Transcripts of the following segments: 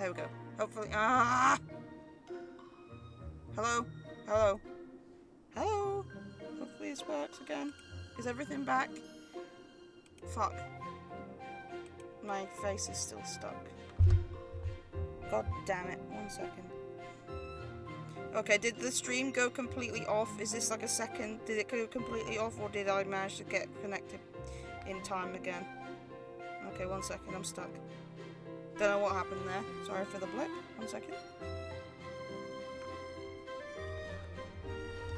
There we go. Hopefully. Ah! Hello? Hello? Hello? Hopefully this works again. Is everything back? Fuck. My face is still stuck. God damn it. 1 second. Okay, did the stream go completely off? Is this like a second? Did it go completely off, or did I manage to get connected in time again? Okay, 1 second. I'm stuck. Don't know what happened there. Sorry for the blip. 1 second.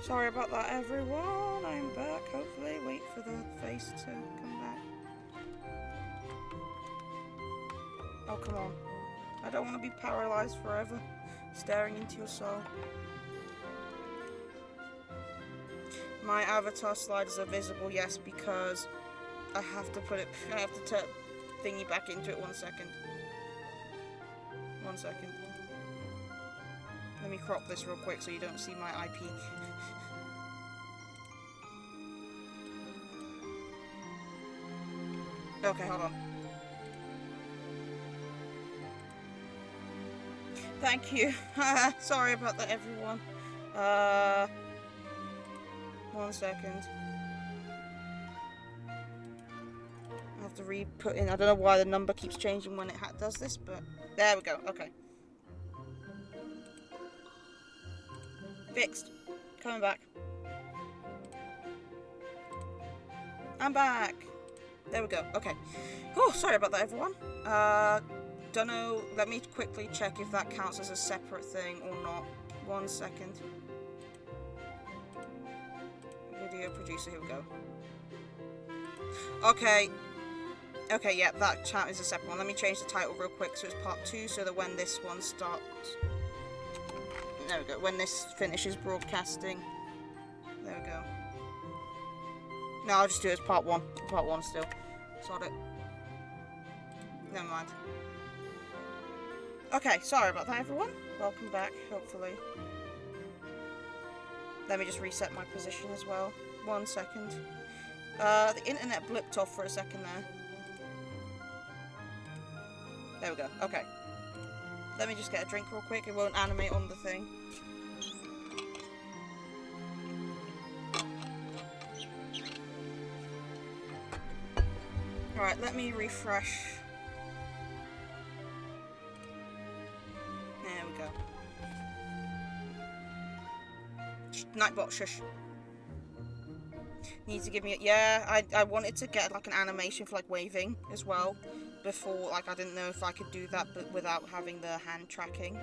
Sorry about that, everyone. I'm back. Hopefully, wait for the face to come back. Oh, come on. I don't want to be paralyzed forever, staring into your soul. My avatar sliders are visible, yes, because I have to put it. I have to turn thingy back into it. 1 second. 1 second. Let me crop this real quick so you don't see my IP. Okay, hold on. Thank you. Sorry about that, everyone. 1 second. I have to re-put in. I don't know why the number keeps changing when it does this, but there we go. Okay. Fixed. Coming back. I'm back. There we go. Okay. Oh, sorry about that, everyone. Don't know. Let me quickly check if that counts as a separate thing or not. 1 second. Video producer. Here we go. Okay. Okay, yeah, that chat is a separate one. Let me change the title real quick so it's part 2, so that when this one starts... There we go. When this finishes broadcasting... There we go. No, I'll just do it as part 1. Part 1 still. Sod it. Never mind. Okay, sorry about that, everyone. Welcome back, hopefully. Let me just reset my position as well. 1 second. The internet blipped off for a second there. There we go. Okay. Let me just get a drink real quick. It won't animate on the thing. Alright, let me refresh. There we go. Nightbot, shush. Needs to give me... Yeah, I wanted to get like an animation for like waving as well. Before, like, I didn't know if I could do that but without having the hand tracking.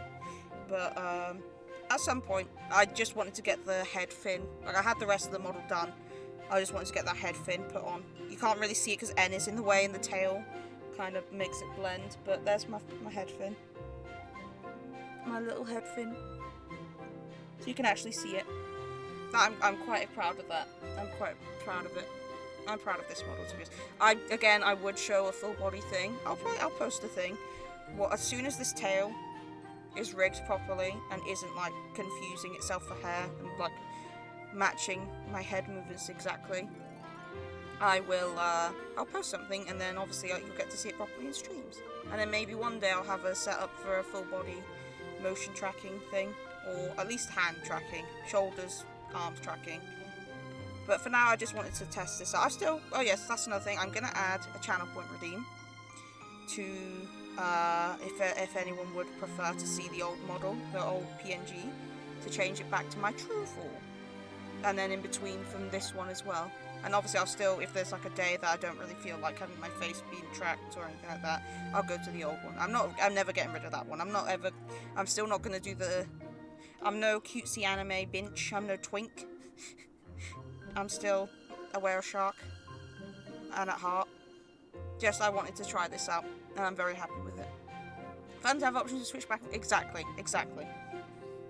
But, at some point, I just wanted to get the head fin. Like, I had the rest of the model done. I just wanted to get that head fin put on. You can't really see it because N is in the way and the tail kind of makes it blend. But there's my head fin. My little head fin. So you can actually see it. I'm quite proud of that. I'm quite proud of it. I'm proud of this model, to be honest. I would show a full body thing. I'll post a thing. Well, as soon as this tail is rigged properly and isn't like confusing itself for hair and like matching my head movements exactly, I will. I'll post something, and then obviously you'll get to see it properly in streams. And then maybe one day I'll have a setup for a full body motion tracking thing, or at least hand tracking, shoulders, arms tracking. But for now, I just wanted to test this out. Oh yes, that's another thing. I'm gonna add a channel point redeem to, if anyone would prefer to see the old model, the old PNG, to change it back to my true form. And then in between from this one as well. And obviously I'll still, if there's like a day that I don't really feel like having my face being tracked or anything like that, I'll go to the old one. I'm never getting rid of that one. I'm still not gonna do I'm no cutesy anime binch, I'm no twink. I'm still a were-shark, and at heart. Just I wanted to try this out, and I'm very happy with it. Fun to have options to switch back. Exactly.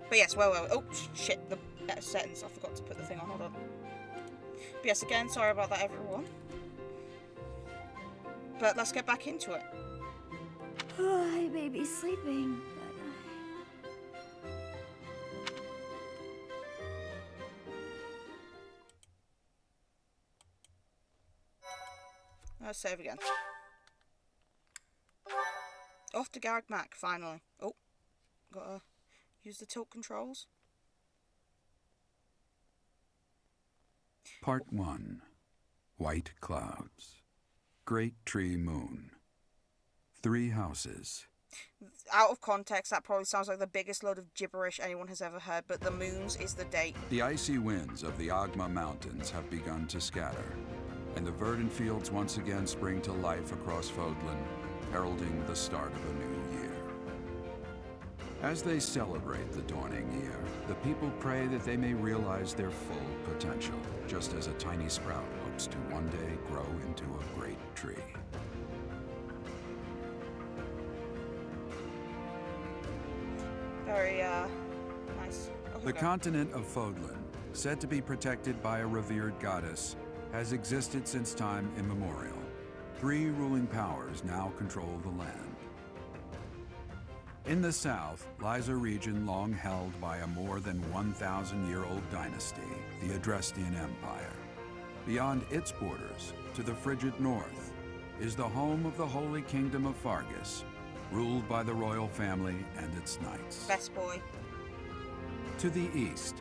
But yes, well. Oh shit, the settings. I forgot to put the thing on. Hold on. But yes, again, sorry about that, everyone. But let's get back into it. I may be sleeping, Let's save again. off to Garrick Mac, finally. Oh, gotta use the tilt controls. Part 1. White Clouds. Great Tree Moon. 3 houses. Out of context, that probably sounds like the biggest load of gibberish anyone has ever heard, but the moons is the date. The icy winds of the Agma Mountains have begun to scatter, and the verdant fields once again spring to life across Fodlan, heralding the start of a new year. As they celebrate the dawning year, the people pray that they may realize their full potential, just as a tiny sprout hopes to one day grow into a great tree. Very, nice. Oh, The continent of Fodlan, said to be protected by a revered goddess, has existed since time immemorial. 3 ruling powers now control the land. In the south lies a region long held by a more than 1,000-year-old dynasty, the Adrestian Empire. Beyond its borders, to the frigid north, is the home of the Holy Kingdom of Fargus, ruled by the royal family and its knights. Best boy. To the east,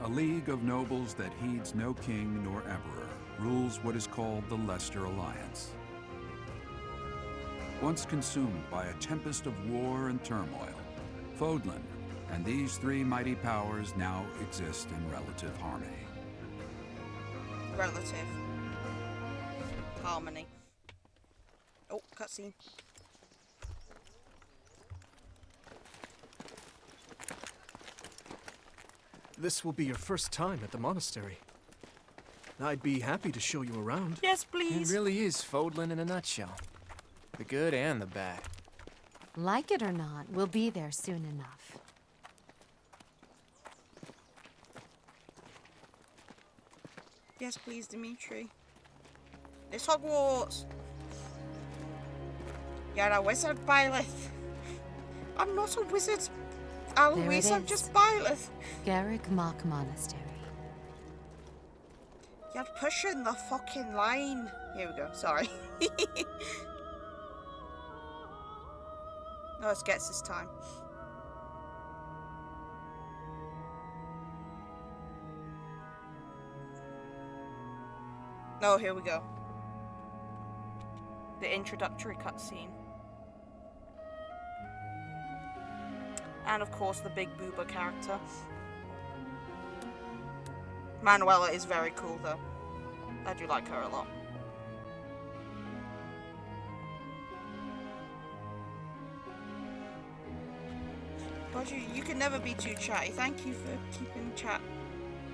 a league of nobles that heeds no king nor emperor rules what is called the Leicester Alliance. Once consumed by a tempest of war and turmoil, Fodlan and these 3 mighty powers now exist in relative harmony. Relative. Harmony. Oh, cutscene. This will be your first time at the monastery. I'd be happy to show you around. Yes, It please. really is Fodlan in a nutshell. The good and the bad. Like it or not, we'll be there soon enough. Yes, please, Dimitri. It's Hogwarts. You're a wizard, Byleth. I'm not a wizard, Alois. I'm is. just Byleth. Garrick Mock Monastery. You're pushing the fucking line. Here we go. Sorry. Oh, it gets this time. Oh, here we go. The introductory cutscene. And of course the big booba character. Manuela is very cool though. I do like her a lot. God, you can never be too chatty. Thank you for keeping chat.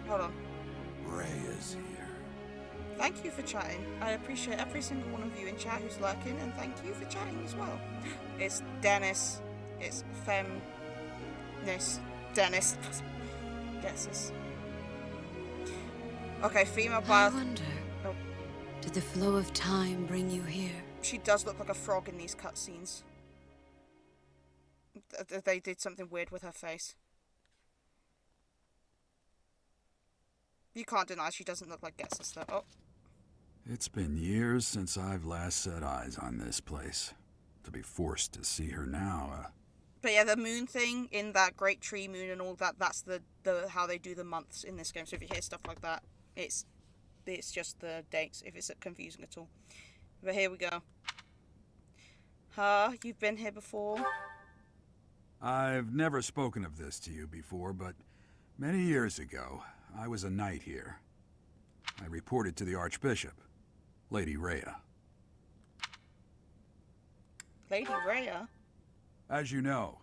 Hold on. Ray is here. Thank you for chatting. I appreciate every single one of you in chat who's lurking, and thank you for chatting as well. It's Dennis. It's Femness. Dennis. Gets us. Okay, female I Byleth. wonder, Oh. did the flow of time bring you here? She does look like a frog in these cutscenes. They did something weird with her face. You can't deny she doesn't look like Getsus though. Oh. It's been years since I've last set eyes on this place. To be forced to see her now, But yeah, the moon thing in that Great Tree Moon and all that, that's the how they do the months in this game. So if you hear stuff like that, it's just the dates, if it's confusing at all. But here we go. You've been here before? I've never spoken of this to you before, but many years ago, I was a knight here. I reported to the Archbishop, Lady Rhea. Lady Rhea? As you know,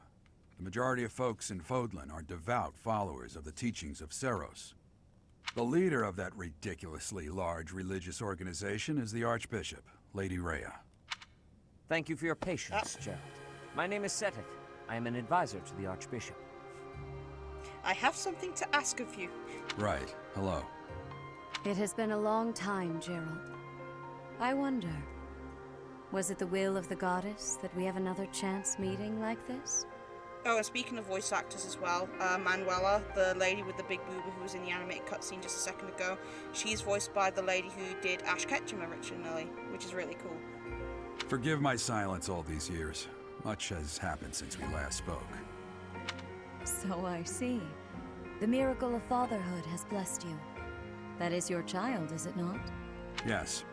the majority of folks in Fodlan are devout followers of the teachings of Seros. The leader of that ridiculously large religious organization is the Archbishop, Lady Rhea. Thank you for your patience, Gerald. My name is Seteth. I am an advisor to the Archbishop. I have something to ask of you. Right. Hello. It has been a long time, Gerald. I wonder, was it the will of the goddess that we have another chance meeting like this? Oh, and speaking of voice actors as well, Manuela, the lady with the big booba who was in the animated cutscene just a second ago, she's voiced by the lady who did Ash Ketchum originally, which is really cool. Forgive my silence all these years. Much has happened since we last spoke. So I see. The miracle of fatherhood has blessed you. That is your child, is it not? Yes.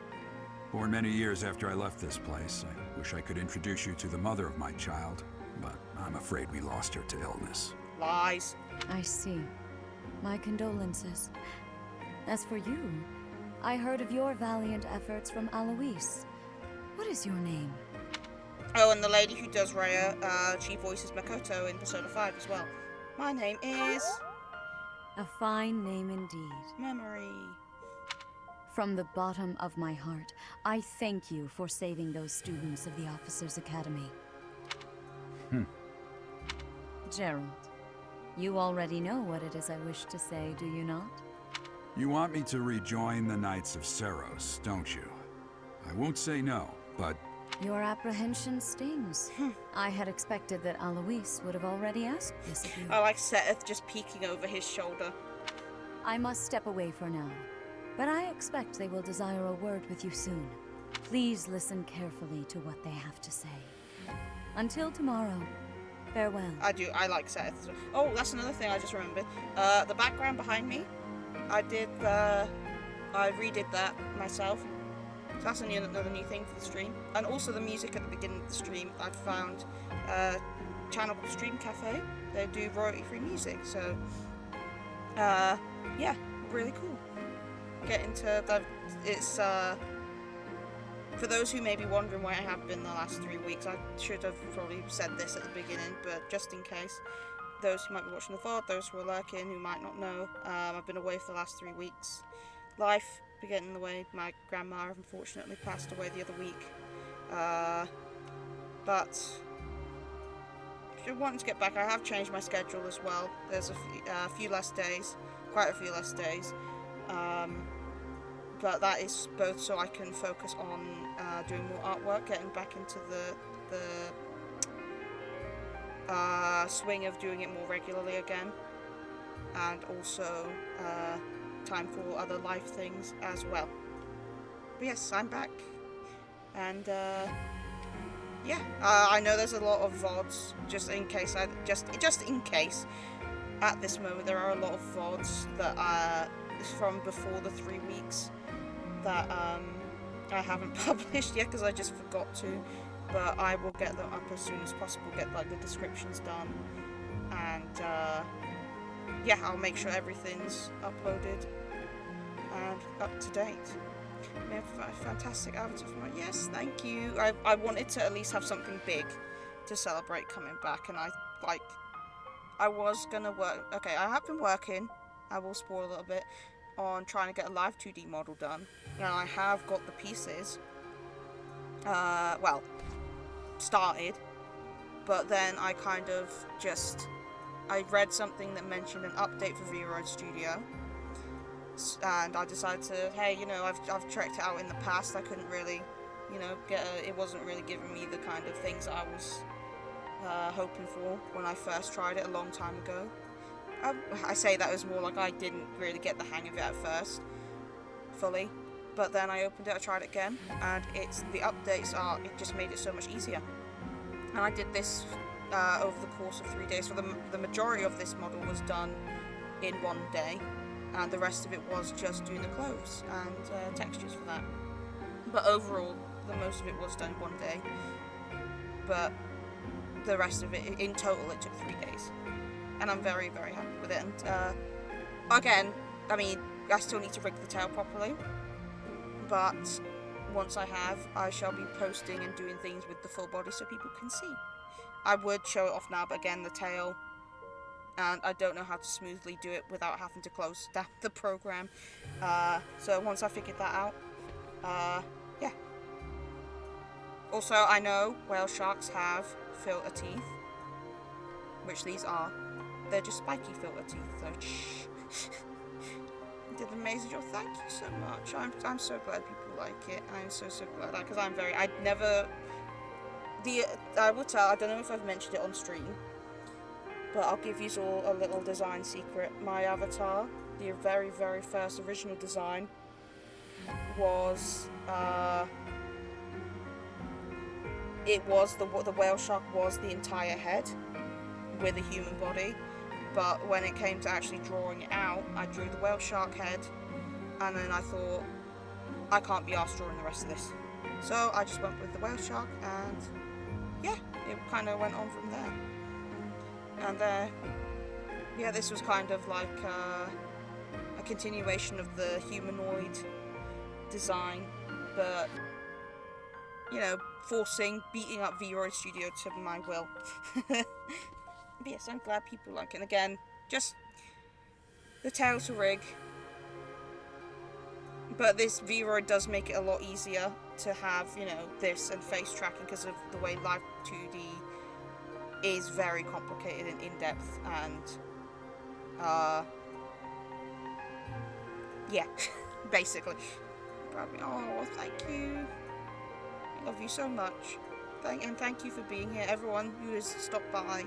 Born many years after I left this place, I wish I could introduce you to the mother of my child, but I'm afraid we lost her to illness. Lies. I see. My condolences. As for you, I heard of your valiant efforts from Alois. What is your name? Oh, and the lady who does Raya, she voices Makoto in Persona 5 as well. My name is... A fine name indeed. Memory. From the bottom of my heart, I thank you for saving those students of the Officers' Academy. Gerald, you already know what it is I wish to say, do you not? You want me to rejoin the Knights of Seros, don't you? I won't say no, but... Your apprehension stings. I had expected that Alois would have already asked this of you. I like Seteth just peeking over his shoulder. I must step away for now, but I expect they will desire a word with you soon. Please listen carefully to what they have to say. Until tomorrow, farewell. I like Seteth as well. Oh, that's another thing I just remembered. The background behind me, I redid that myself. So that's another new thing for the stream. And also the music at the beginning of the stream, I'd found a channel called Stream Cafe. They do royalty-free music, so yeah, really cool. Get into that. It's for those who may be wondering where I have been the last 3 weeks, I should have probably said this at the beginning, but just in case, those who might be watching the VOD, those who are lurking, who might not know, I've been away for the last 3 weeks. Life be getting in the way. My grandma unfortunately passed away the other week, but wanting to get back. I have changed my schedule as well. There's a few less days, quite a few less days, but that is both so I can focus on doing more artwork, getting back into the swing of doing it more regularly again, and also time for other life things as well. But yes, I'm back, and yeah, I know there's a lot of VODs. Just in case, at this moment there are a lot of VODs that are from before the 3 weeks that I haven't published yet because I just forgot to. But I will get them up as soon as possible. Get like the descriptions done, and yeah, I'll make sure everything's uploaded and up to date. We have a fantastic avatar from it. Yes, thank you. I wanted to at least have something big to celebrate coming back, and I was gonna work. Okay, I have been working. I will spoil a little bit on trying to get a live 2D model done. Now I have got the pieces. Well, started, but then I kind of I read something that mentioned an update for V-Road Studio, and I decided to, hey, you know, I've checked it out in the past. I couldn't really, you know, it wasn't really giving me the kind of things I was hoping for when I first tried it a long time ago. I say that as more like I didn't really get the hang of it at first, fully. But then I opened it, I tried it again, and the updates it just made it so much easier. And I did this over the course of 3 days. So the majority of this model was done in 1 day, and the rest of it was just doing the clothes and textures for that. But overall, the most of it was done in 1 day. But the rest of it, in total, it took 3 days. And I'm very, very happy with it. And again, I mean, I still need to rig the tail properly. But once I have, I shall be posting and doing things with the full body so people can see. I would show it off now, but again, the tail, and I don't know how to smoothly do it without having to close down the program. So once I figured that out, yeah. Also, I know whale sharks have filter teeth, which these are. They're just spiky filter teeth, so did an amazing job. Thank you so much. I'm so glad people like it. I'm so glad, because I will tell, I don't know if I've mentioned it on stream, but I'll give you all a little design secret. My avatar, the very, very first original design, was it was the whale shark was the entire head with a human body, but when it came to actually drawing it out, I drew the whale shark head, and then I thought, I can't be arsed drawing the rest of this. So I just went with the whale shark, and yeah, it kind of went on from there. And yeah, this was kind of like a continuation of the humanoid design, but, you know, beating up V-Roid Studio to my will. But yes, I'm glad people like it. And again, just the tail to rig. But this V-Roid does make it a lot easier to have, you know, this and face tracking because of the way Live 2D is very complicated and in-depth, and yeah, basically. Oh, thank you. I love you so much. Thank you for being here. Everyone who has stopped by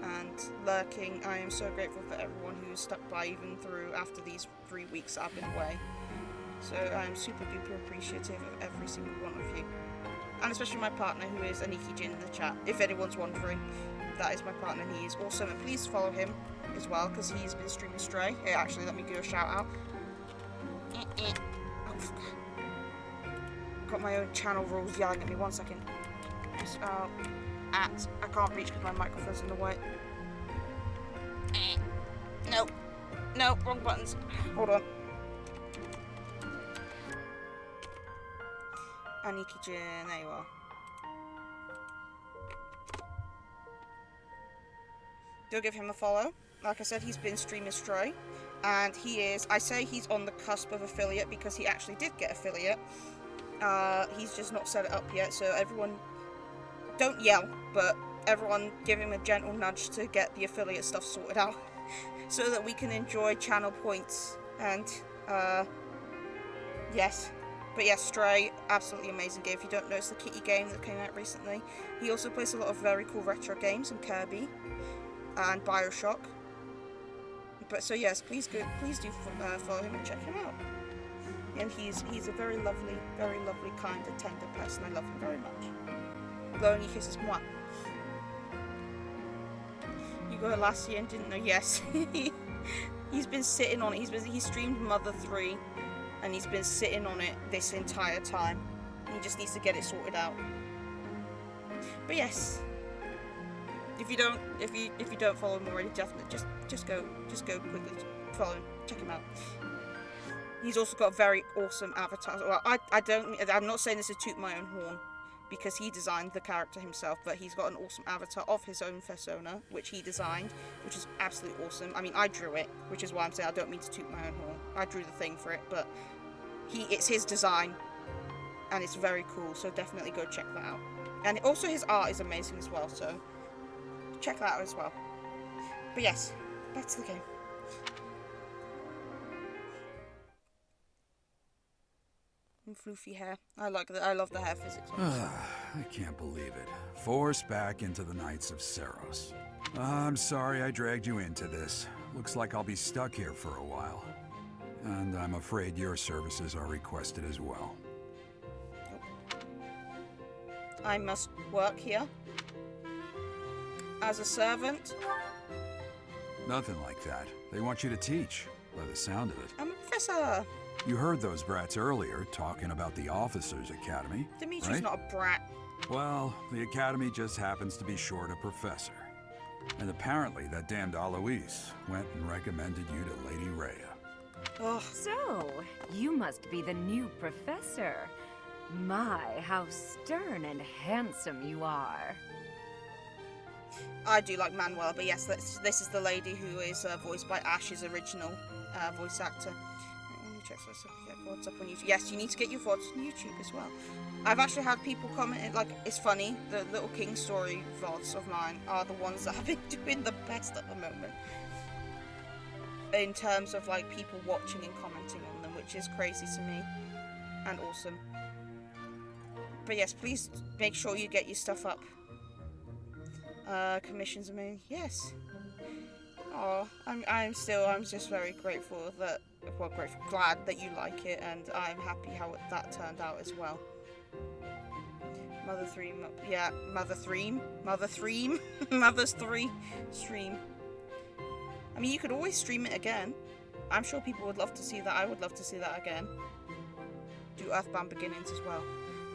and lurking, I am so grateful for everyone who has stuck by even through after these 3 weeks I've been away. So I am super duper appreciative of every single one of you. And especially my partner, who is Aniki Jin in the chat. If anyone's wondering, that is my partner and he is awesome. And please follow him as well, because he's been streaming Stray. Here, actually, let me do a shout out. Oh, got my own channel rules yelling at me. 1 second. Just, I can't reach because my microphone's in the way. Nope. Nope, wrong buttons. Hold on. Aniki Jin, there you are. Go give him a follow. Like I said, he's been streaming Stray, and he is, I say he's on the cusp of affiliate because he actually did get affiliate. He's just not set it up yet, so everyone, don't yell, but everyone give him a gentle nudge to get the affiliate stuff sorted out so that we can enjoy channel points, and yes. But yes, Stray, absolutely amazing game. If you don't know, it's the kitty game that came out recently. He also plays a lot of very cool retro games, and Kirby, and Bioshock. But so yes, please do follow him and check him out. And he's a very lovely, kind and tender person. I love him very much. Blowing your kisses, mwah. You got it last year and didn't know? Yes. He's been sitting on it. He streamed Mother 3. And he's been sitting on it this entire time. He just needs to get it sorted out. But yes, if you don't follow him already, definitely just go quickly follow him, check him out. He's also got a very awesome avatar. Well, I'm not saying this to toot my own horn, because he designed the character himself, but he's got an awesome avatar of his own persona, which he designed, which is absolutely awesome. I mean, I drew it, which is why I'm saying I don't mean to toot my own horn. I drew the thing for it, but it's his design, and it's very cool, so definitely go check that out. And also his art is amazing as well, so check that out as well. But yes, back to the game. And floofy hair. I love the hair physics. I can't believe it. Forced back into the Knights of Seros. I'm sorry I dragged you into this. Looks like I'll be stuck here for a while. And I'm afraid your services are requested as well. I must work here? As a servant? Nothing like that. They want you to teach, by the sound of it. I'm a professor. You heard those brats earlier talking about the Officers' Academy, Dimitri's right? not a brat. Well, the Academy just happens to be short a professor. And apparently that damned Alois went and recommended you to Lady Rhea. Oh. So, you must be the new professor. My, how stern and handsome you are. I do like Manuel, but yes, this is the lady who is voiced by Ash's original voice actor. What's up on YouTube? Yes, you need to get your VODs on YouTube as well. I've actually had people comment, like, it's funny, the Little King Story VODs of mine are the ones that have been doing the best at the moment. In terms of, like, people watching and commenting on them, which is crazy to me. And awesome. But yes, please make sure you get your stuff up. Commissions, I mean, yes. Oh, I'm just very grateful that, well, glad that you like it, and I'm happy how that turned out as well. Mother 3, yeah, Mother 3, Mother 3, Mother's 3 stream. I mean, you could always stream it again. I'm sure people would love to see that. I would love to see that again. Do Earthbound Beginnings as well.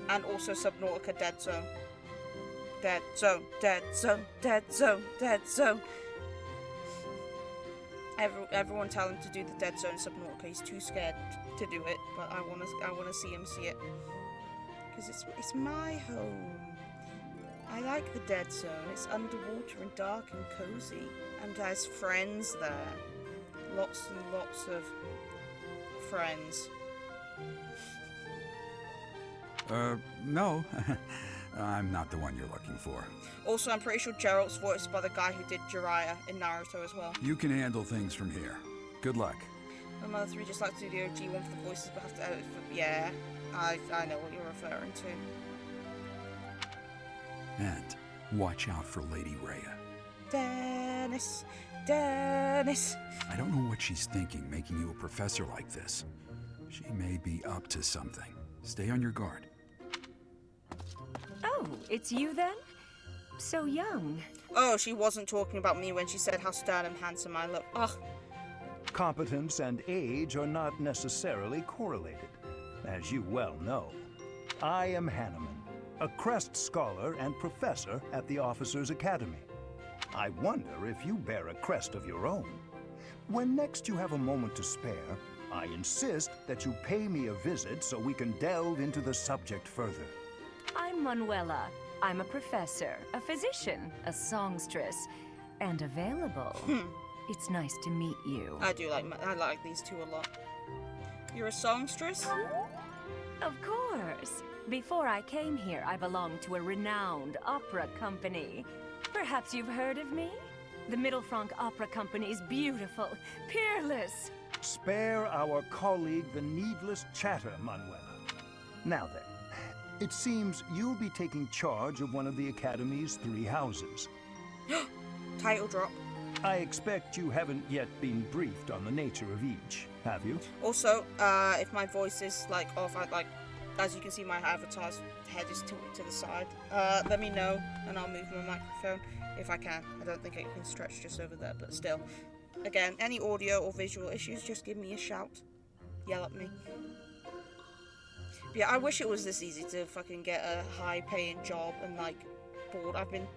And also Subnautica Dead Zone. Dead Zone, Dead Zone, Dead Zone, Dead Zone. Everyone tell him to do the Dead Zone Subnautica. He's too scared to do it, but I wanna see him see it. Because it's my home. I like the Dead Zone. It's underwater and dark and cozy. And there's friends there. Lots and lots of friends. No. I'm not the one you're looking for. Also, I'm pretty sure Geralt's voiced by the guy who did Jiraiya in Naruto as well. You can handle things from here. Good luck. My Mother 3 just likes to do the OG one for the voices, but have to edit for... Yeah, I know what you're referring to. And watch out for Lady Rhea. Dennis. I don't know what she's thinking, making you a professor like this. She may be up to something. Stay on your guard. Oh, it's you then? So young. Oh, she wasn't talking about me when she said how stern and handsome I look. Ugh. Competence and age are not necessarily correlated, as you well know. I am Hanneman, a Crest Scholar and Professor at the Officers' Academy. I wonder if you bear a crest of your own. When next you have a moment to spare, I insist that you pay me a visit so we can delve into the subject further. I'm Manuela. I'm a professor, a physician, a songstress, and available. It's nice to meet you. I like these two a lot. You're a songstress? Of course. Before I came here, I belonged to a renowned opera company. Perhaps you've heard of me? The Mittelfranc Opera Company is beautiful, peerless. Spare our colleague the needless chatter, Manuela. Now then, it seems you'll be taking charge of one of the Academy's 3 houses. Title drop. I expect you haven't yet been briefed on the nature of each, have you? Also, if my voice is like off, as you can see, my avatar's head is tilted to the side. Let me know, and I'll move my microphone if I can. I don't think it can stretch just over there, but still. Again, any audio or visual issues, just give me a shout. Yell at me. But yeah, I wish it was this easy to fucking get a high-paying job and like bored. I've been.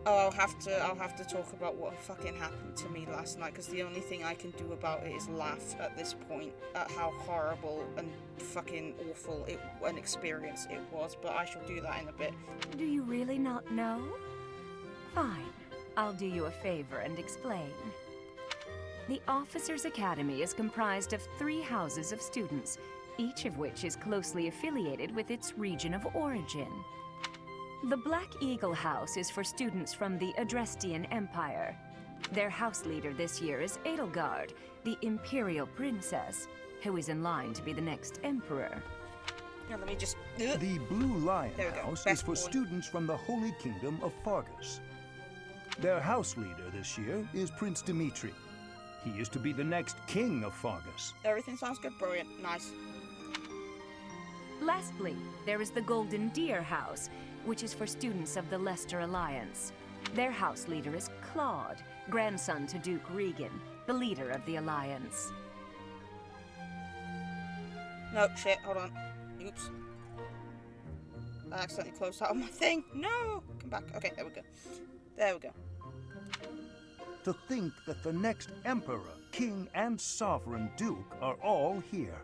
Oh, I'll have to talk about what fucking happened to me last night, because the only thing I can do about it is laugh at this point at how horrible and fucking awful an experience it was, but I shall do that in a bit. Do you really not know? Fine. I'll do you a favor and explain. The Officers' Academy is comprised of 3 houses of students, each of which is closely affiliated with its region of origin. The Black Eagle House is for students from the Adrestian Empire. Their house leader this year is Edelgard, the Imperial Princess, who is in line to be the next Emperor. Now let me just... The Blue Lion House is for boy. students from the Holy Kingdom of Fargus. Their house leader this year is Prince Dimitri. He is to be the next king of Fargus. Everything sounds good. Brilliant. Nice. Lastly, there is the Golden Deer House, which is for students of the Leicester Alliance. Their house leader is Claude, grandson to Duke Regan, the leader of the Alliance. No, shit, hold on. Oops. I accidentally closed out on my thing. No! Come back. Okay, there we go. There we go. To think that the next Emperor, King, and Sovereign Duke are all here.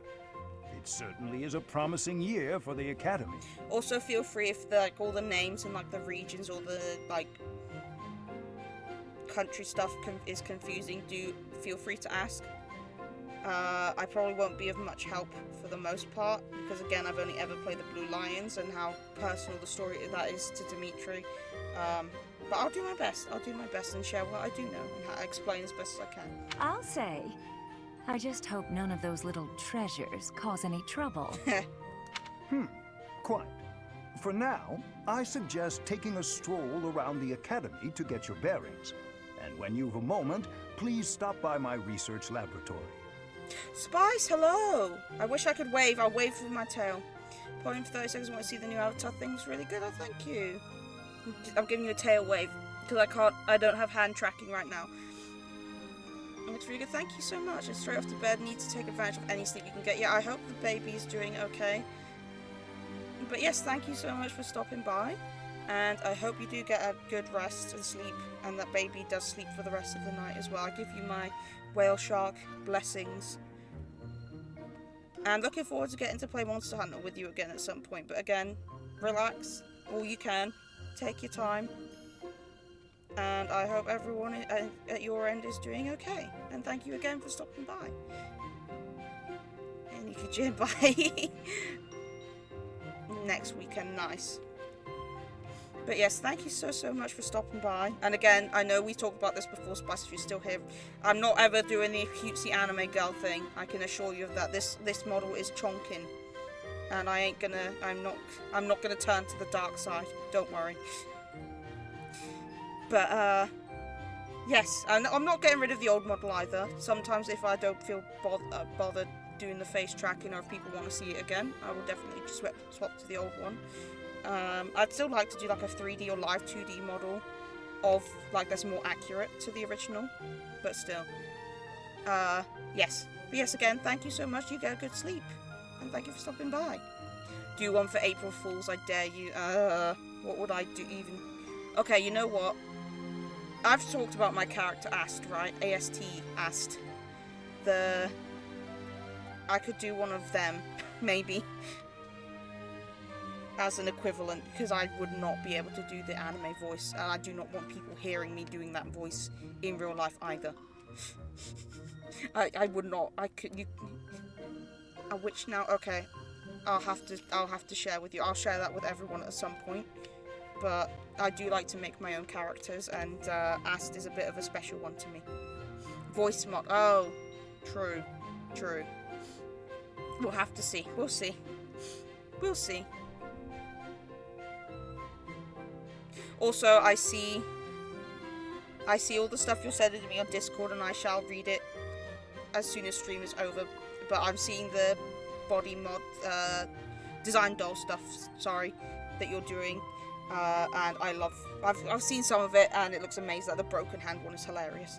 It certainly is a promising year for the Academy. Also, feel free if all the names and the regions or the country stuff is confusing. Do feel free to ask. I probably won't be of much help for the most part because again, I've only ever played the Blue Lions and how personal the story that is to Dimitri. But I'll do my best. I'll do my best and share what I do know and explain as best as I can. I'll say, I just hope none of those little treasures cause any trouble. Quite. For now, I suggest taking a stroll around the Academy to get your bearings. And when you've a moment, please stop by my research laboratory. Spice, hello! I wish I could wave. I'll wave with my tail. Pulling for 30 seconds, I want to see the new avatar thing's really good. Oh, thank you. I'm giving you a tail wave because I don't have hand tracking right now. It looks really good. Thank you so much. And straight off to bed, need to take advantage of any sleep you can get. Yeah, I hope the baby's doing okay. But yes, thank you so much for stopping by. And I hope you do get a good rest and sleep, and that baby does sleep for the rest of the night as well. I give you my whale shark blessings. And looking forward to getting to play Monster Hunter with you again at some point. But again, relax all you can. Take your time. And I hope everyone at your end is doing okay. And thank you again for stopping by. And you can gym by next weekend. Nice. But yes, thank you so much for stopping by. And again, I know we talked about this before, Spice, if you're still here. I'm not ever doing the cutesy anime girl thing. I can assure you of that. This model is chonking. And I'm not gonna turn to the dark side. Don't worry. But yes, I'm not getting rid of the old model either. Sometimes if I don't feel bothered doing the face tracking, or if people want to see it again, I will definitely just swap to the old one. I'd still like to do like a 3D or live 2D model of like that's more accurate to the original, but still. Yes. But yes, again, thank you so much. You get a good sleep, and thank you for stopping by. Do one for April Fools, I dare you. What would I do even? Okay, you know what? I've talked about my character Ast, right? AST, Ast. I could do one of them, maybe, as an equivalent, because I would not be able to do the anime voice, and I do not want people hearing me doing that voice in real life either. I would not. Which now? Okay, I'll have to share with you. I'll share that with everyone at some point. But I do like to make my own characters, and Ast is a bit of a special one to me. Voice mod. Oh, true. We'll have to see. We'll see. Also, I see all the stuff you're sending to me on Discord, and I shall read it as soon as stream is over. But I'm seeing the body mod, design doll stuff, sorry, that you're doing. And I've seen some of it, and it looks amazing. Like the broken hand one is hilarious.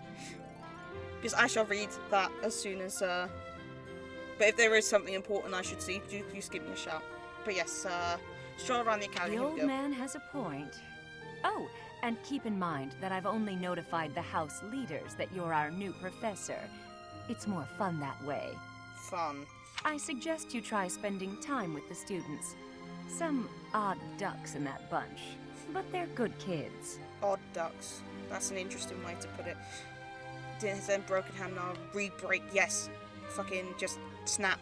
Because I shall read that as soon as, but if there is something important I should see, do just give me a shout. But yes, stroll around the academy. The old man has a point. Oh, and keep in mind that I've only notified the house leaders that you're our new professor. It's more fun that way. Fun. I suggest you try spending time with the students. Some odd ducks in that bunch, but they're good kids. Odd ducks. That's an interesting way to put it. Then broken hand, now re-break. Yes. Fucking just snap.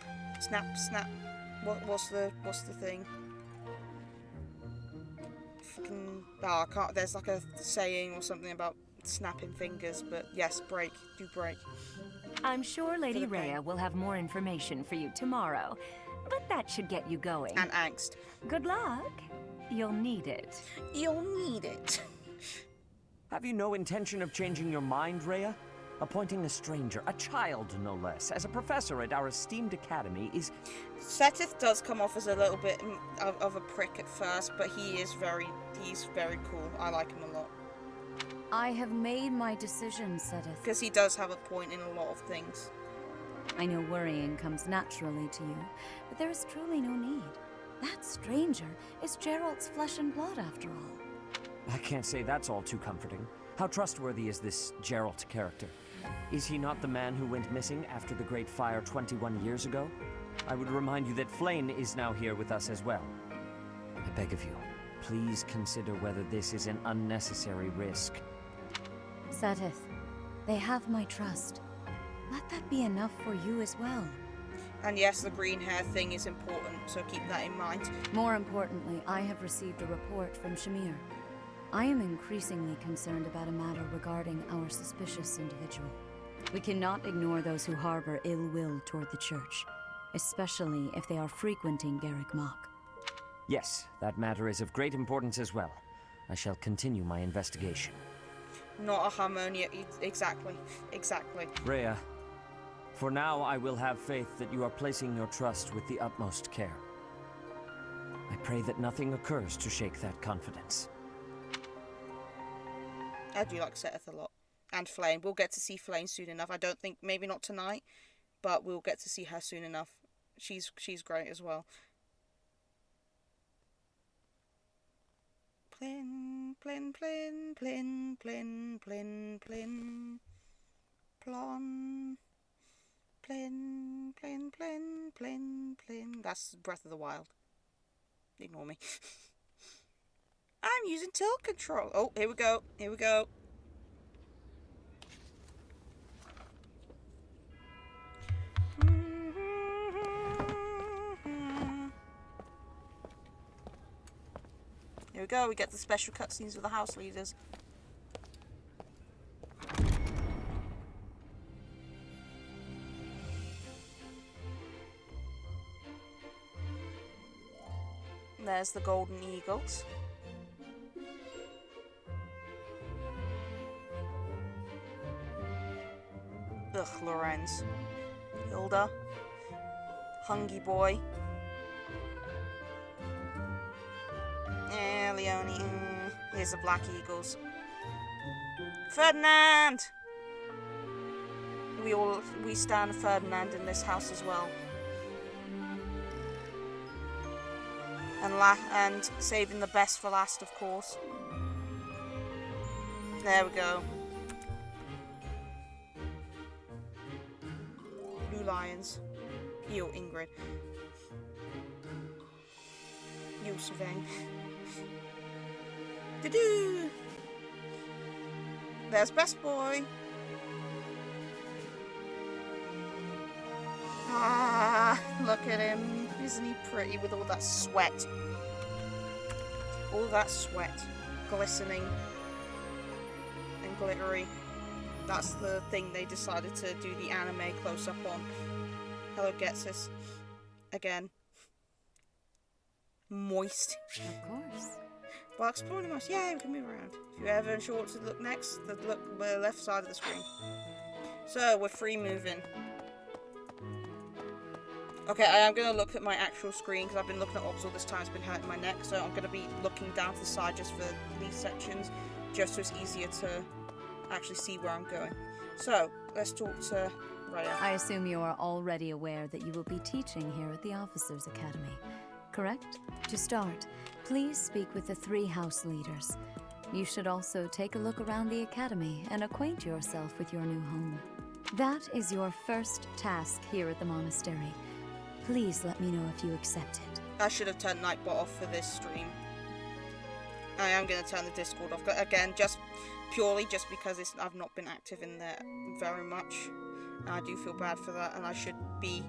What's the thing? Fucking. Oh, I can't. There's like a saying or something about snapping fingers, but yes, break. Do break. I'm sure Lady Rhea will have more information for you tomorrow, but that should get you going. And angst. Good luck. You'll need it. Have you no intention of changing your mind, Rhea? Appointing a stranger, a child no less, as a professor at our esteemed academy is... Setith does come off as a little bit of a prick at first, but he's very cool. I like him a lot. I have made my decision, Setith. Because he does have a point in a lot of things. I know worrying comes naturally to you, but there is truly no need. That stranger is Geralt's flesh and blood, after all. I can't say that's all too comforting. How trustworthy is this Geralt character? Is he not the man who went missing after the Great Fire 21 years ago? I would remind you that Flayn is now here with us as well. I beg of you, please consider whether this is an unnecessary risk. Setith, they have my trust. Let that be enough for you as well. And yes, the green hair thing is important, so keep that in mind. More importantly, I have received a report from Shamir. I am increasingly concerned about a matter regarding our suspicious individual. We cannot ignore those who harbor ill will toward the church, especially if they are frequenting Garrick Mach. Yes, that matter is of great importance as well. I shall continue my investigation. Not a harmonia, exactly. Rhea, for now I will have faith that you are placing your trust with the utmost care. I pray that nothing occurs to shake that confidence. I do like Seteth a lot. And Flame. We'll get to see Flame soon enough. I don't think, maybe not tonight, but we'll get to see her soon enough. She's great as well. Plin, plin, plin, plin, plin, plin, plin, plon, plin, plin, plin, plin, plin. That's Breath of the Wild. Ignore me. I'm using tilt control. Oh, here we go. Here we go. Here we go, we get the special cutscenes with the house leaders. There's the golden eagles. Ugh, Lorenz. Hilda. Hungy boy. Leone. Here's the Black Eagles. Ferdinand! We stand Ferdinand in this house as well. And saving the best for last, of course. There we go. Blue Lions. You, Ingrid. You, Sylvain. Do-do! There's Best Boy. Ah, look at him. Isn't he pretty with all that sweat? All that sweat. Glistening. And glittery. That's the thing they decided to do the anime close-up on. Hello, Getsus. Again. Moist. Of course. While exploring the mouse, yay, we can move around. If you're ever unsure what to look next, look the left side of the screen. So, we're free moving. Okay, I am going to look at my actual screen, because I've been looking at Obs all this time, it's been hurting my neck, so I'm going to be looking down to the side just for these sections, just so it's easier to actually see where I'm going. So, let's talk to Rhea. I assume you are already aware that you will be teaching here at the Officers' Academy, correct? To start, please speak with the 3 house leaders. You should also take a look around the academy and acquaint yourself with your new home. That is your first task here at the monastery. Please let me know if you accept it. I should have turned Nightbot off for this stream. I am going to turn the Discord off. Again, just purely just because I've not been active in there very much. And I do feel bad for that, and I should be...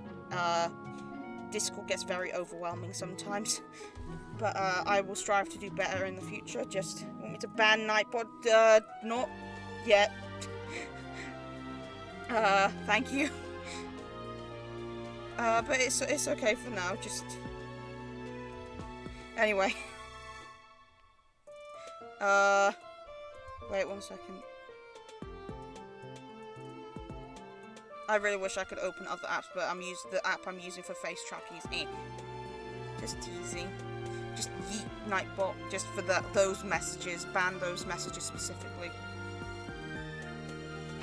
Discord gets very overwhelming sometimes. But I will strive to do better in the future. Just want me to ban Nightbot? Not yet. Thank you. But it's okay for now, just... Anyway. Wait 1 second. I really wish I could open other apps, but the app I'm using for face tracking is just teasing. Just yeet Nightbot, just for those messages. Ban those messages specifically.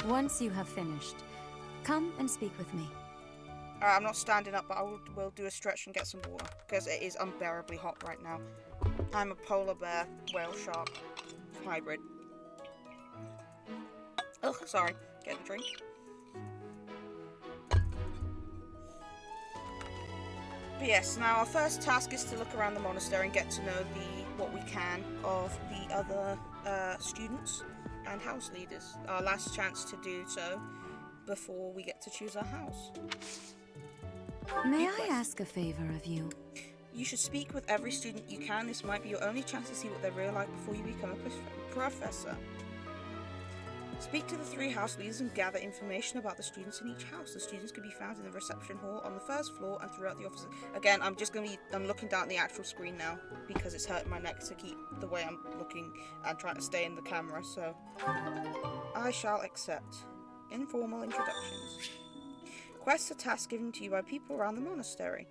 Once you have finished, come and speak with me. I'm not standing up, but I will do a stretch and get some water, because it is unbearably hot right now. I'm a polar bear whale shark hybrid. Oh, sorry. Get a drink. But yes, now our first task is to look around the monastery and get to know what we can of the other students and house leaders. Our last chance to do so before we get to choose our house. May I ask a favor of you? You should speak with every student you can. This might be your only chance to see what they're really like before you become a professor. Speak to the 3 house leaders and gather information about the students in each house. The students can be found in the reception hall on the 1st floor and throughout the offices. Again, I'm looking down at the actual screen now because it's hurting my neck to keep the way I'm looking and trying to stay in the camera, so... I shall accept. Informal introductions. Quests are tasks given to you by people around the monastery.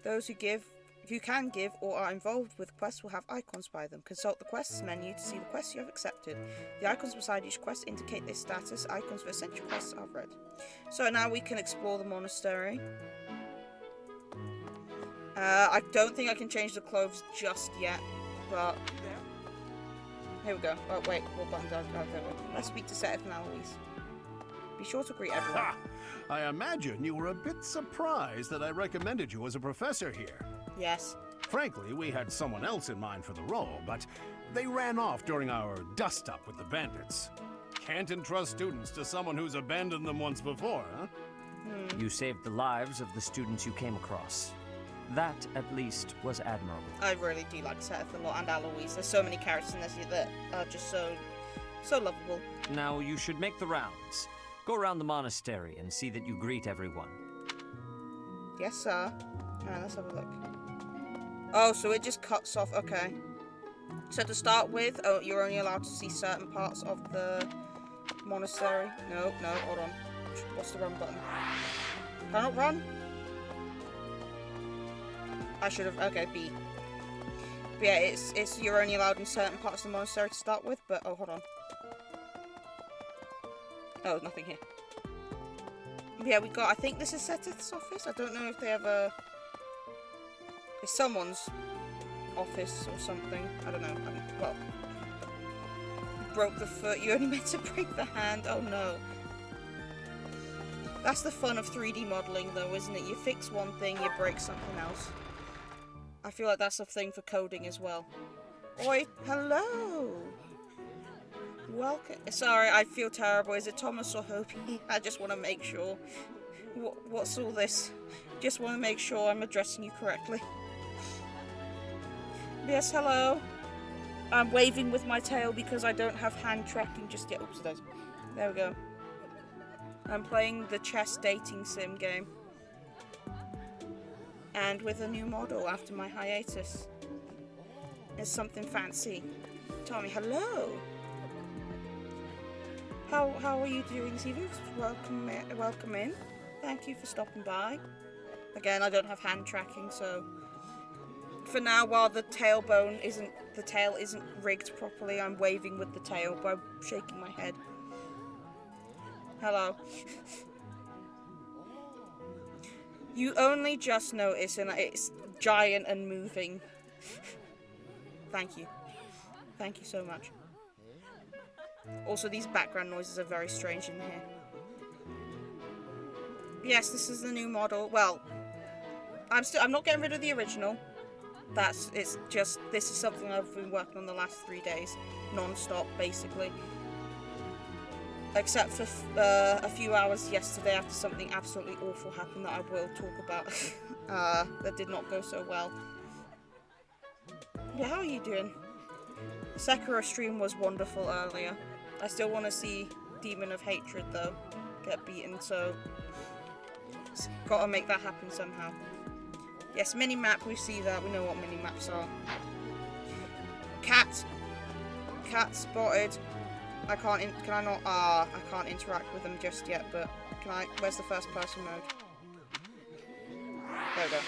Those who give If you can give or are involved with quests, will have icons by them. Consult the quests menu to see the quests you have accepted. The icons beside each quest indicate their status. Icons for essential quests are red. So now we can explore the monastery. I don't think I can change the clothes just yet, but here we go. Oh wait, what button do I go with? Let's speak to Seth and Eloise. Be sure to greet everyone. Ha! I imagine you were a bit surprised that I recommended you as a professor here. Yes. Frankly, we had someone else in mind for the role, but they ran off during our dust-up with the bandits. Can't entrust students to someone who's abandoned them once before, huh? You saved the lives of the students you came across. That, at least, was admirable. I really do like Seth a lot, and Eloise. There's so many characters in this that are just so lovable. Now, you should make the rounds. Go around the monastery and see that you greet everyone. Yes, sir. Alright, let's have a look. Oh, so it just cuts off. Okay. So to start with, oh, you're only allowed to see certain parts of the monastery. No, hold on. What's the run button? Can I not run? I should have. Okay, B. But yeah, it's you're only allowed in certain parts of the monastery to start with. But oh, hold on. Oh, there's nothing here. Yeah, we got. I think this is Seth's office. I don't know if they have a. It's someone's office or something. I don't know. Well, you broke the foot. You only meant to break the hand. Oh no. That's the fun of 3D modeling, though, isn't it? You fix one thing, you break something else. I feel like that's a thing for coding as well. Oi, hello. Welcome. Sorry, I feel terrible. Is it Thomas or Hopi? I just want to make sure. What's all this? Just want to make sure I'm addressing you correctly. Yes, hello. I'm waving with my tail because I don't have hand tracking just yet. Oops, there we go. I'm playing the chess dating sim game. And with a new model after my hiatus. It's something fancy. Tommy, hello. How are you doing this evening? Welcome in. Thank you for stopping by. Again, I don't have hand tracking, so for now, while the tail isn't rigged properly, I'm waving with the tail by shaking my head. Hello. You only just notice, and it's giant and moving. Thank you. Thank you so much. Also, these background noises are very strange in here. Yes, this is the new model. Well, I'm not getting rid of the original. It's just, this is something I've been working on the last 3 days, non-stop, basically. Except for a few hours yesterday after something absolutely awful happened that I will talk about. That did not go so well. Yeah, how are you doing? Sekiro stream was wonderful earlier. I still want to see Demon of Hatred, though, get beaten, so gotta make that happen somehow. Yes, mini-map, we see that. We know what mini-maps are. Cat! Cat spotted. I can't interact with them just yet, but can I? Where's the first person mode? There we go.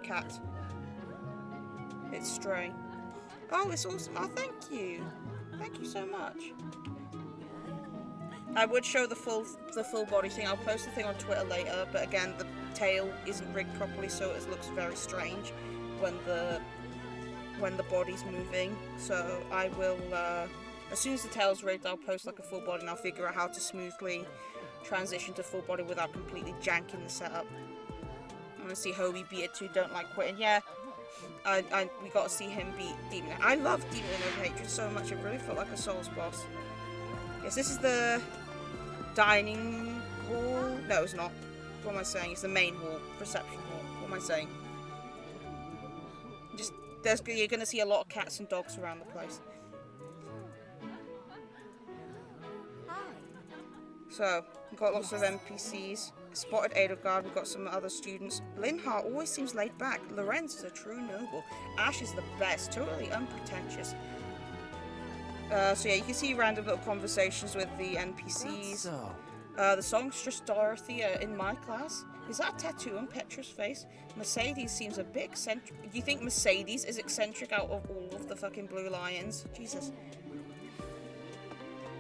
Cat. It's Stray. Oh, it's awesome. Oh, thank you. Thank you so much. I would show the full body thing. I'll post the thing on Twitter later, but again, the tail isn't rigged properly, so it looks very strange when the body's moving. So I will, as soon as the tail's rigged, I'll post like a full body, and I'll figure out how to smoothly transition to full body without completely janking the setup. I want to see Hobie beat it too. Don't like quitting. Yeah. We got to see him beat Demon. I love Demon of Hatred so much. It really felt like a Souls boss. Yes, this is the dining hall. No, it's not. What am I saying? It's the main hall, reception hall. What am I saying? Just you're gonna see a lot of cats and dogs around the place. So we've got lots of NPCs. Spotted Edelgard, we've got some other students. Linhart always seems laid back. Lorenz is a true noble. Ash is the best, totally unpretentious. So yeah, you can see random little conversations with the NPCs. The songstress Dorothy in my class. Is that a tattoo on Petra's face? Mercedes seems a bit eccentric. Do you think Mercedes is eccentric out of all of the fucking Blue Lions? Jesus.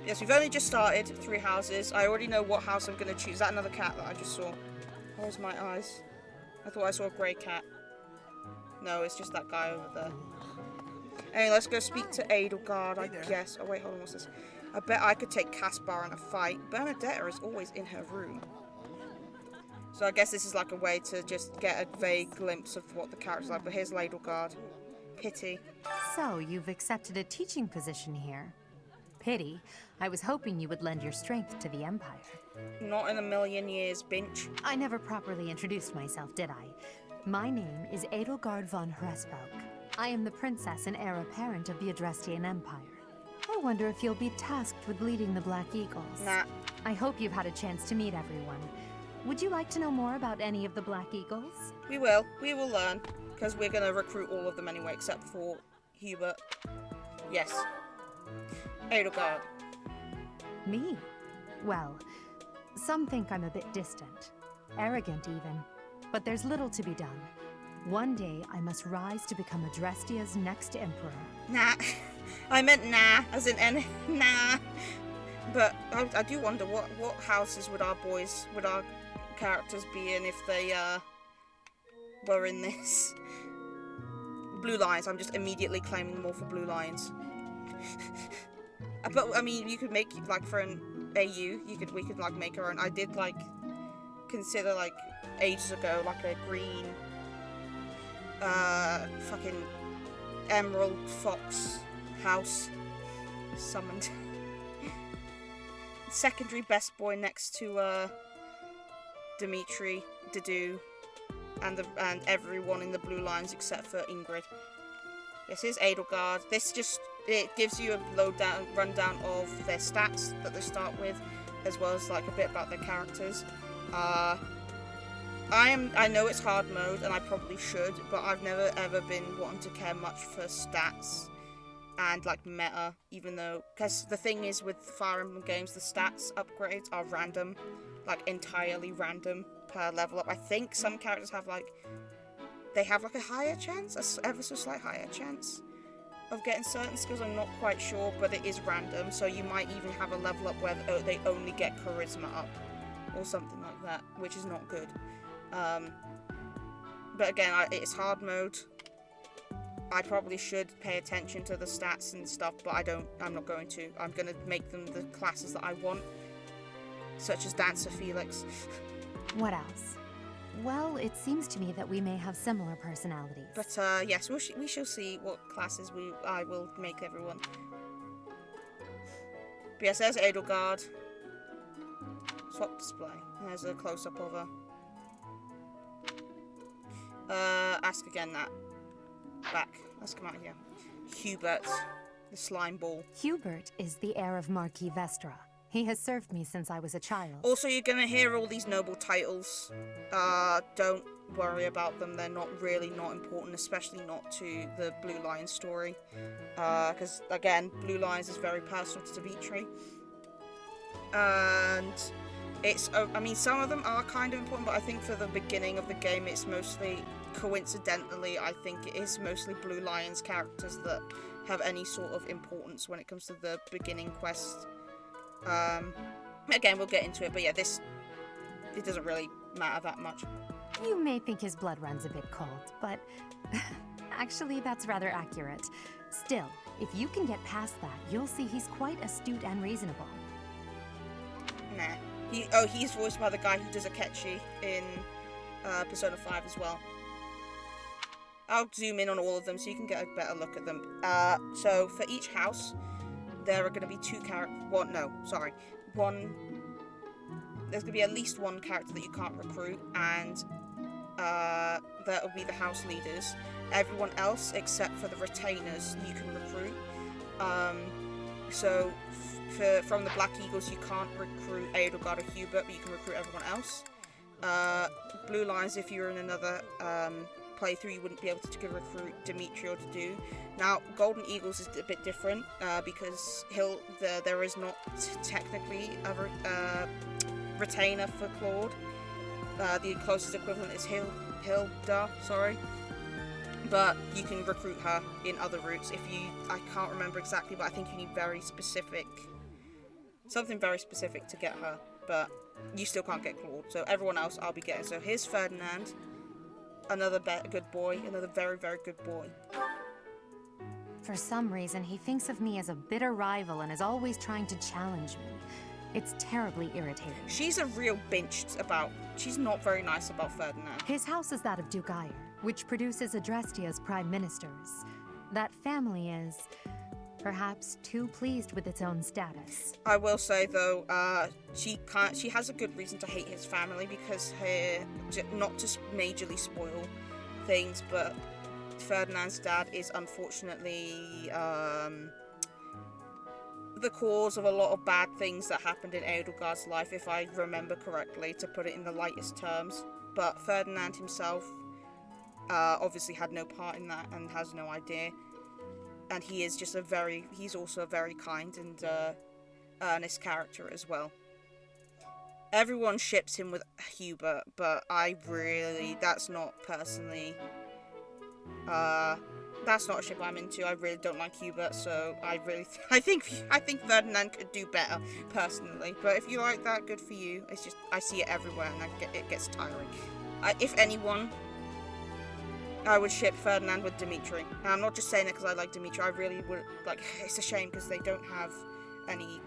Yes, we've only just started 3 houses. I already know what house I'm going to choose. Is that another cat that I just saw? Where's my eyes? I thought I saw a grey cat. No, it's just that guy over there. Anyway, let's go speak to Edelgard, I guess. Oh, wait, hold on, what's this? I bet I could take Caspar in a fight. Bernadetta is always in her room. So I guess this is like a way to just get a vague glimpse of what the character's like. But here's Edelgard. Pity. So, you've accepted a teaching position here. Pity. I was hoping you would lend your strength to the Empire. Not in a million years, Binch. I never properly introduced myself, did I? My name is Edelgard von Hresvelk. I am the princess and heir apparent of the Adrestian Empire. I wonder if you'll be tasked with leading the Black Eagles. Nah. I hope you've had a chance to meet everyone. Would you like to know more about any of the Black Eagles? We will. We will learn. Because we're going to recruit all of them anyway, except for Hubert. Yes. Edelgard. Me? Well, some think I'm a bit distant. Arrogant, even. But there's little to be done. One day, I must rise to become Adrestia's next emperor. Nah. I meant nah, as in nah. But I do wonder what houses would our characters be in if they were in this. Blue Lions. I'm just immediately claiming them all for Blue Lions. But I mean, you could make like for an AU, we could like make our own. I did like consider like ages ago like a green fucking emerald fox house summoned. Secondary best boy next to Dimitri, Dedu, and everyone in the Blue Lions except for Ingrid. This is Edelgard. It gives you a rundown of their stats that they start with, as well as like a bit about their characters. I know it's hard mode, and I probably should, but I've never ever been wanting to care much for stats and like meta, even though, because the thing is with Fire Emblem games, the stats upgrades are random, like entirely random per level up. I think some characters have like a higher chance, ever so slight higher chance of getting certain skills. I'm not quite sure, but it is random, so you might even have a level up where they only get charisma up or something like that, which is not good. But again, it's hard mode. I probably should pay attention to the stats and stuff, but I'm not going to. I'm going to make them the classes that I want, such as Dancer Felix. What else? Well, it seems to me that we may have similar personalities. But yes, we shall see what classes I will make everyone. But yes, there's Edelgard. Swap display. There's a close-up of her. Ask again that. Back. Let's come out here. Hubert, the slime ball. Hubert is the heir of Marquis Vestra. He has served me since I was a child. Also, you're gonna hear all these noble titles. Don't worry about them. They're not important, especially not to the Blue Lions story. Because, again, Blue Lions is very personal to Dimitri. And it's, I mean, some of them are kind of important, but I think for the beginning of the game, it's mostly, coincidentally, I think it is mostly Blue Lions characters that have any sort of importance when it comes to the beginning quest. Again, we'll get into it, but yeah, it doesn't really matter that much. You may think his blood runs a bit cold, but actually that's rather accurate. Still, if you can get past that, you'll see he's quite astute and reasonable. Nah. He's voiced by the guy who does Akechi in Persona 5 as well. I'll zoom in on all of them so you can get a better look at them. So for each house, there are going to be two characters. There's going to be at least one character that you can't recruit, and that will be the house leaders. Everyone else, except for the retainers, you can recruit. So from the Black Eagles, you can't recruit Edelgard or Hubert, but you can recruit everyone else. Blue Lions, if you're in another playthrough, you wouldn't be able to recruit Dimitri or Dedu. Now, Golden Eagles is a bit different because there is not technically a retainer for Claude. The closest equivalent is Hilda, sorry. But you can recruit her in other routes if you... I can't remember exactly, but I think you need very specific... something very specific to get her. But you still can't get Claude. So everyone else I'll be getting. So here's Ferdinand. Another good boy. Another very, very good boy. For some reason, he thinks of me as a bitter rival and is always trying to challenge me. It's terribly irritating. She's a real bitch about... She's not very nice about Ferdinand. His house is that of Dugire, which produces Adrestia's prime ministers. That family is... perhaps too pleased with its own status. I will say though, she has a good reason to hate his family because not to majorly spoil things, but Ferdinand's dad is unfortunately the cause of a lot of bad things that happened in Edelgard's life, if I remember correctly, to put it in the lightest terms. But Ferdinand himself obviously had no part in that and has no idea. And he is just he's also a very kind and earnest character as well. Everyone ships him with Hubert, but that's not personally, that's not a ship I'm into. I really don't like Hubert, so I think Ferdinand could do better, personally. But if you like that, good for you. It's just, I see it everywhere and it gets tiring. If anyone... I would ship Ferdinand with Dimitri. And I'm not just saying it because I like Dimitri. I really would, like, it's a shame because they don't have any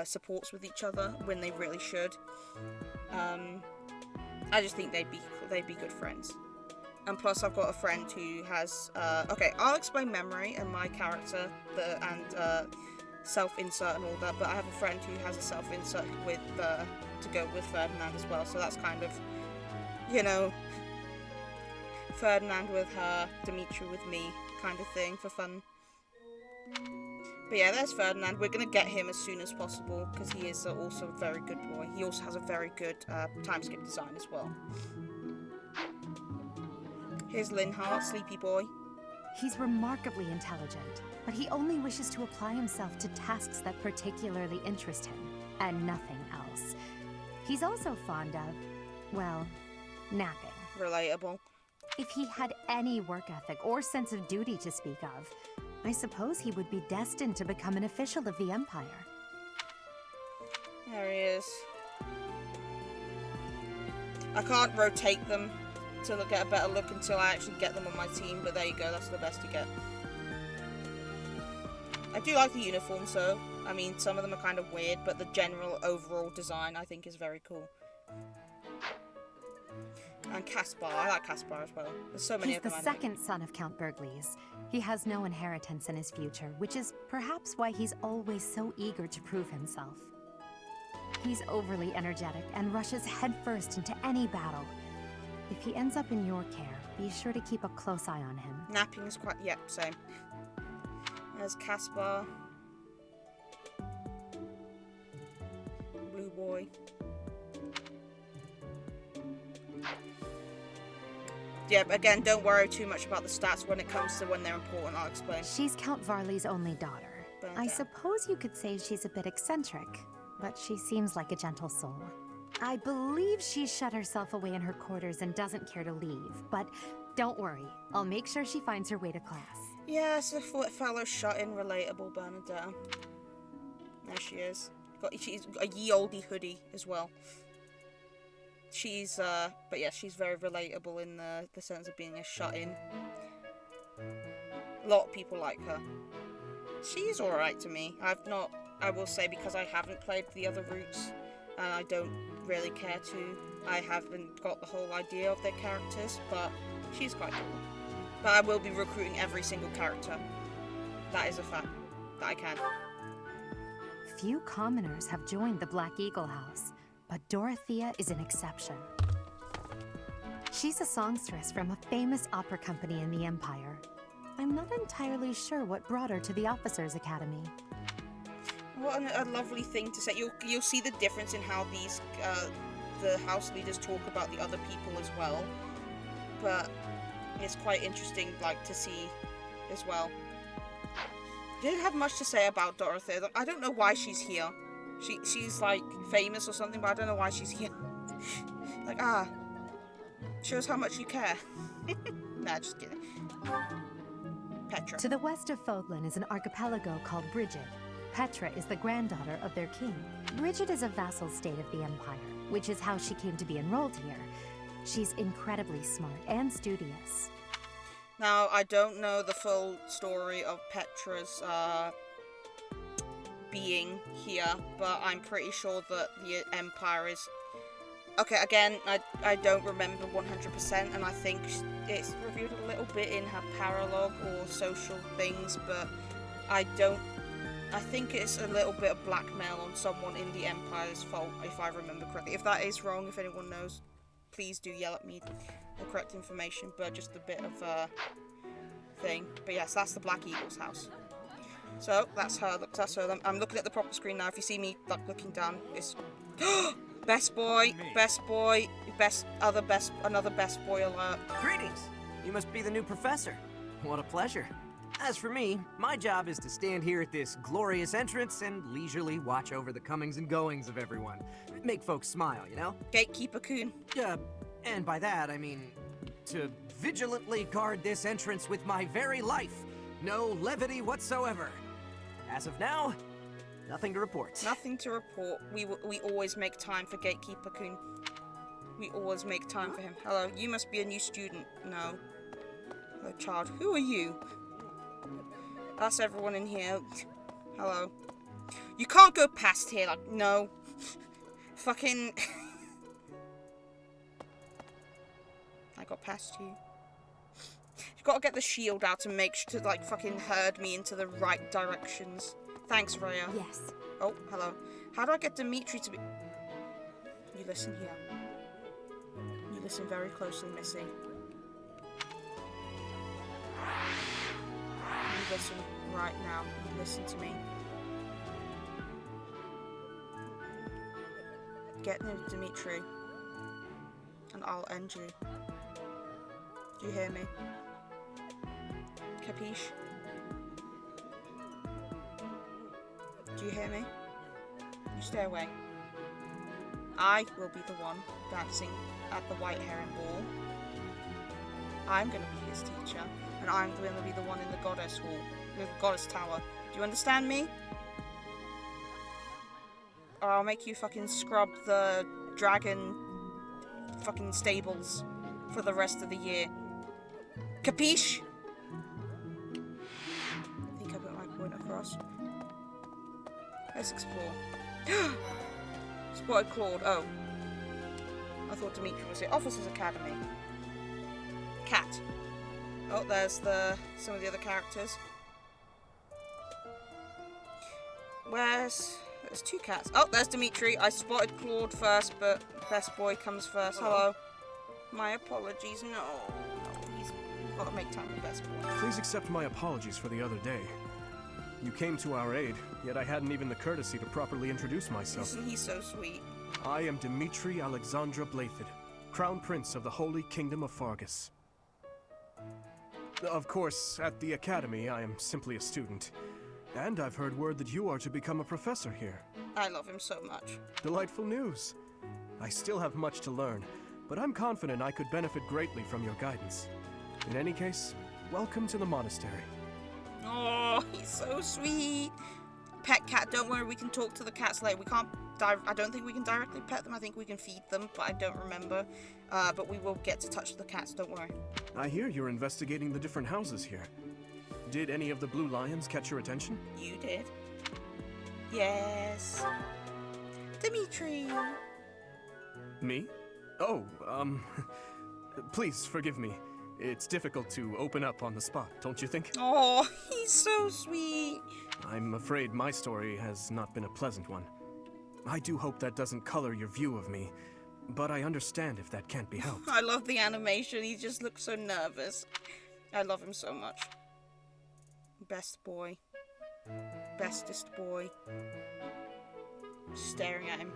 supports with each other when they really should. I just think they'd be good friends. And plus I've got a friend who has, okay, I'll explain memory and my character and self-insert and all that, but I have a friend who has a self-insert with, to go with Ferdinand as well, so that's kind of, you know, Ferdinand with her, Dimitri with me, kind of thing, for fun. But yeah, there's Ferdinand. We're going to get him as soon as possible, because he is also a very good boy. He also has a very good time skip design as well. Here's Linhart, sleepy boy. He's remarkably intelligent, but he only wishes to apply himself to tasks that particularly interest him, and nothing else. He's also fond of, well, napping. Relatable. If he had any work ethic or sense of duty to speak of, I suppose he would be destined to become an official of the Empire. There he is. I can't rotate them to get a better look until I actually get them on my team, but there you go, that's the best you get. I do like the uniforms though. I mean, some of them are kind of weird, but the general overall design I think is very cool. And Caspar, I like Caspar as well. There's so many of them. He's the second son of Count Burgles. He has no inheritance in his future, which is perhaps why he's always so eager to prove himself. He's overly energetic and rushes headfirst into any battle. If he ends up in your care, be sure to keep a close eye on him. Napping is quite, yep, same. There's Caspar. Blue boy. Yeah, again, don't worry too much about the stats when it comes to when they're important, I'll explain. She's Count Varley's only daughter. I suppose you could say she's a bit eccentric, but she seems like a gentle soul. I believe she's shut herself away in her quarters and doesn't care to leave, but don't worry, I'll make sure she finds her way to class. Yes, a fellow shut-in relatable Bernadette. There she is. She's got a ye olde hoodie as well. She's, but yeah, she's very relatable in the sense of being a shut-in. A lot of people like her. She's alright to me. I will say, because I haven't played the other routes, and I don't really care to, I haven't got the whole idea of their characters, but she's quite cool. But I will be recruiting every single character. That is a fact that I can. Few commoners have joined the Black Eagle House, but Dorothea is an exception. She's a songstress from a famous opera company in the Empire. I'm not entirely sure what brought her to the Officers' Academy. What a lovely thing to say. You'll see the difference in how these the house leaders talk about the other people as well. But it's quite interesting, like, to see as well. Didn't have much to say about Dorothea. I don't know why she's here. She's like famous or something, but I don't know why she's here. Like, Shows how much you care. Nah, just kidding. Petra. To the west of Fodlan is an archipelago called Brigid. Petra is the granddaughter of their king. Brigid is a vassal state of the Empire, which is how she came to be enrolled here. She's incredibly smart and studious. Now, I don't know the full story of Petra's being here, but I'm pretty sure that the Empire is... Okay, again, I don't remember 100%, and I think it's revealed a little bit in her paralogue or social things, but I think it's a little bit of blackmail on someone in the Empire's fault, if I remember correctly. If that is wrong, if anyone knows, please do yell at me the correct information, but just a bit of a thing. But yes, that's the Black Eagle's house. So, that's her. That's her. I'm looking at the proper screen now. If you see me like, looking down, it's... Best boy, another best boy alert. Greetings! You must be the new professor. What a pleasure. As for me, my job is to stand here at this glorious entrance and leisurely watch over the comings and goings of everyone. Make folks smile, you know? Gatekeeper-kun. And by that, I mean to vigilantly guard this entrance with my very life. No levity whatsoever. As of now, nothing to report. Nothing to report. We always make time for Gatekeeper-kun. We always make time for him. Hello, you must be a new student. No. Hello, child. Who are you? That's everyone in here. Hello. You can't go past here, like, no. Fucking... I got past you. You've got to get the shield out and make sure to, like, fucking herd me into the right directions. Thanks, Rhea. Yes. Oh, hello. How do I get Dimitri to be... You listen here. You listen very closely, Missy. You listen right now. You listen to me. Get near Dimitri, and I'll end you. Do you hear me? Capiche? Do you hear me? You stay away. I will be the one dancing at the White Heron Ball. I'm going to be his teacher, and I'm going to be the one in the Goddess Hall, the Goddess Tower. Do you understand me? Or I'll make you fucking scrub the dragon fucking stables for the rest of the year. Capiche? I think I put my point across. Let's explore. Spotted Claude. Oh. I thought Dimitri was it. Officers Academy. Cat. Oh, there's some of the other characters. There's two cats. Oh, there's Dimitri. I spotted Claude first, but Best Boy comes first. Hello. My apologies. No, he's got to make time for Best Boy. Please accept my apologies for the other day. You came to our aid, yet I hadn't even the courtesy to properly introduce myself. Isn't he so sweet? I am Dimitri Alexandra Blaiddyd, Crown Prince of the Holy Kingdom of Fargus. Of course, at the Academy, I am simply a student. And I've heard word that you are to become a professor here. I love him so much. Delightful news. I still have much to learn, but I'm confident I could benefit greatly from your guidance. In any case, welcome to the monastery. Oh, he's so sweet. Pet cat, don't worry, we can talk to the cats later. We can't, I don't think we can directly pet them. I think we can feed them, but I don't remember. But we will get to touch the cats, don't worry. I hear you're investigating the different houses here. Did any of the blue lions catch your attention? You did. Yes. Dimitri. Me? Oh, please forgive me. It's difficult to open up on the spot, don't you think? Oh, he's so sweet. I'm afraid my story has not been a pleasant one. I do hope that doesn't color your view of me, but I understand if that can't be helped. I love the animation. He just looks so nervous. I love him so much. Best boy. Bestest boy. Staring at him.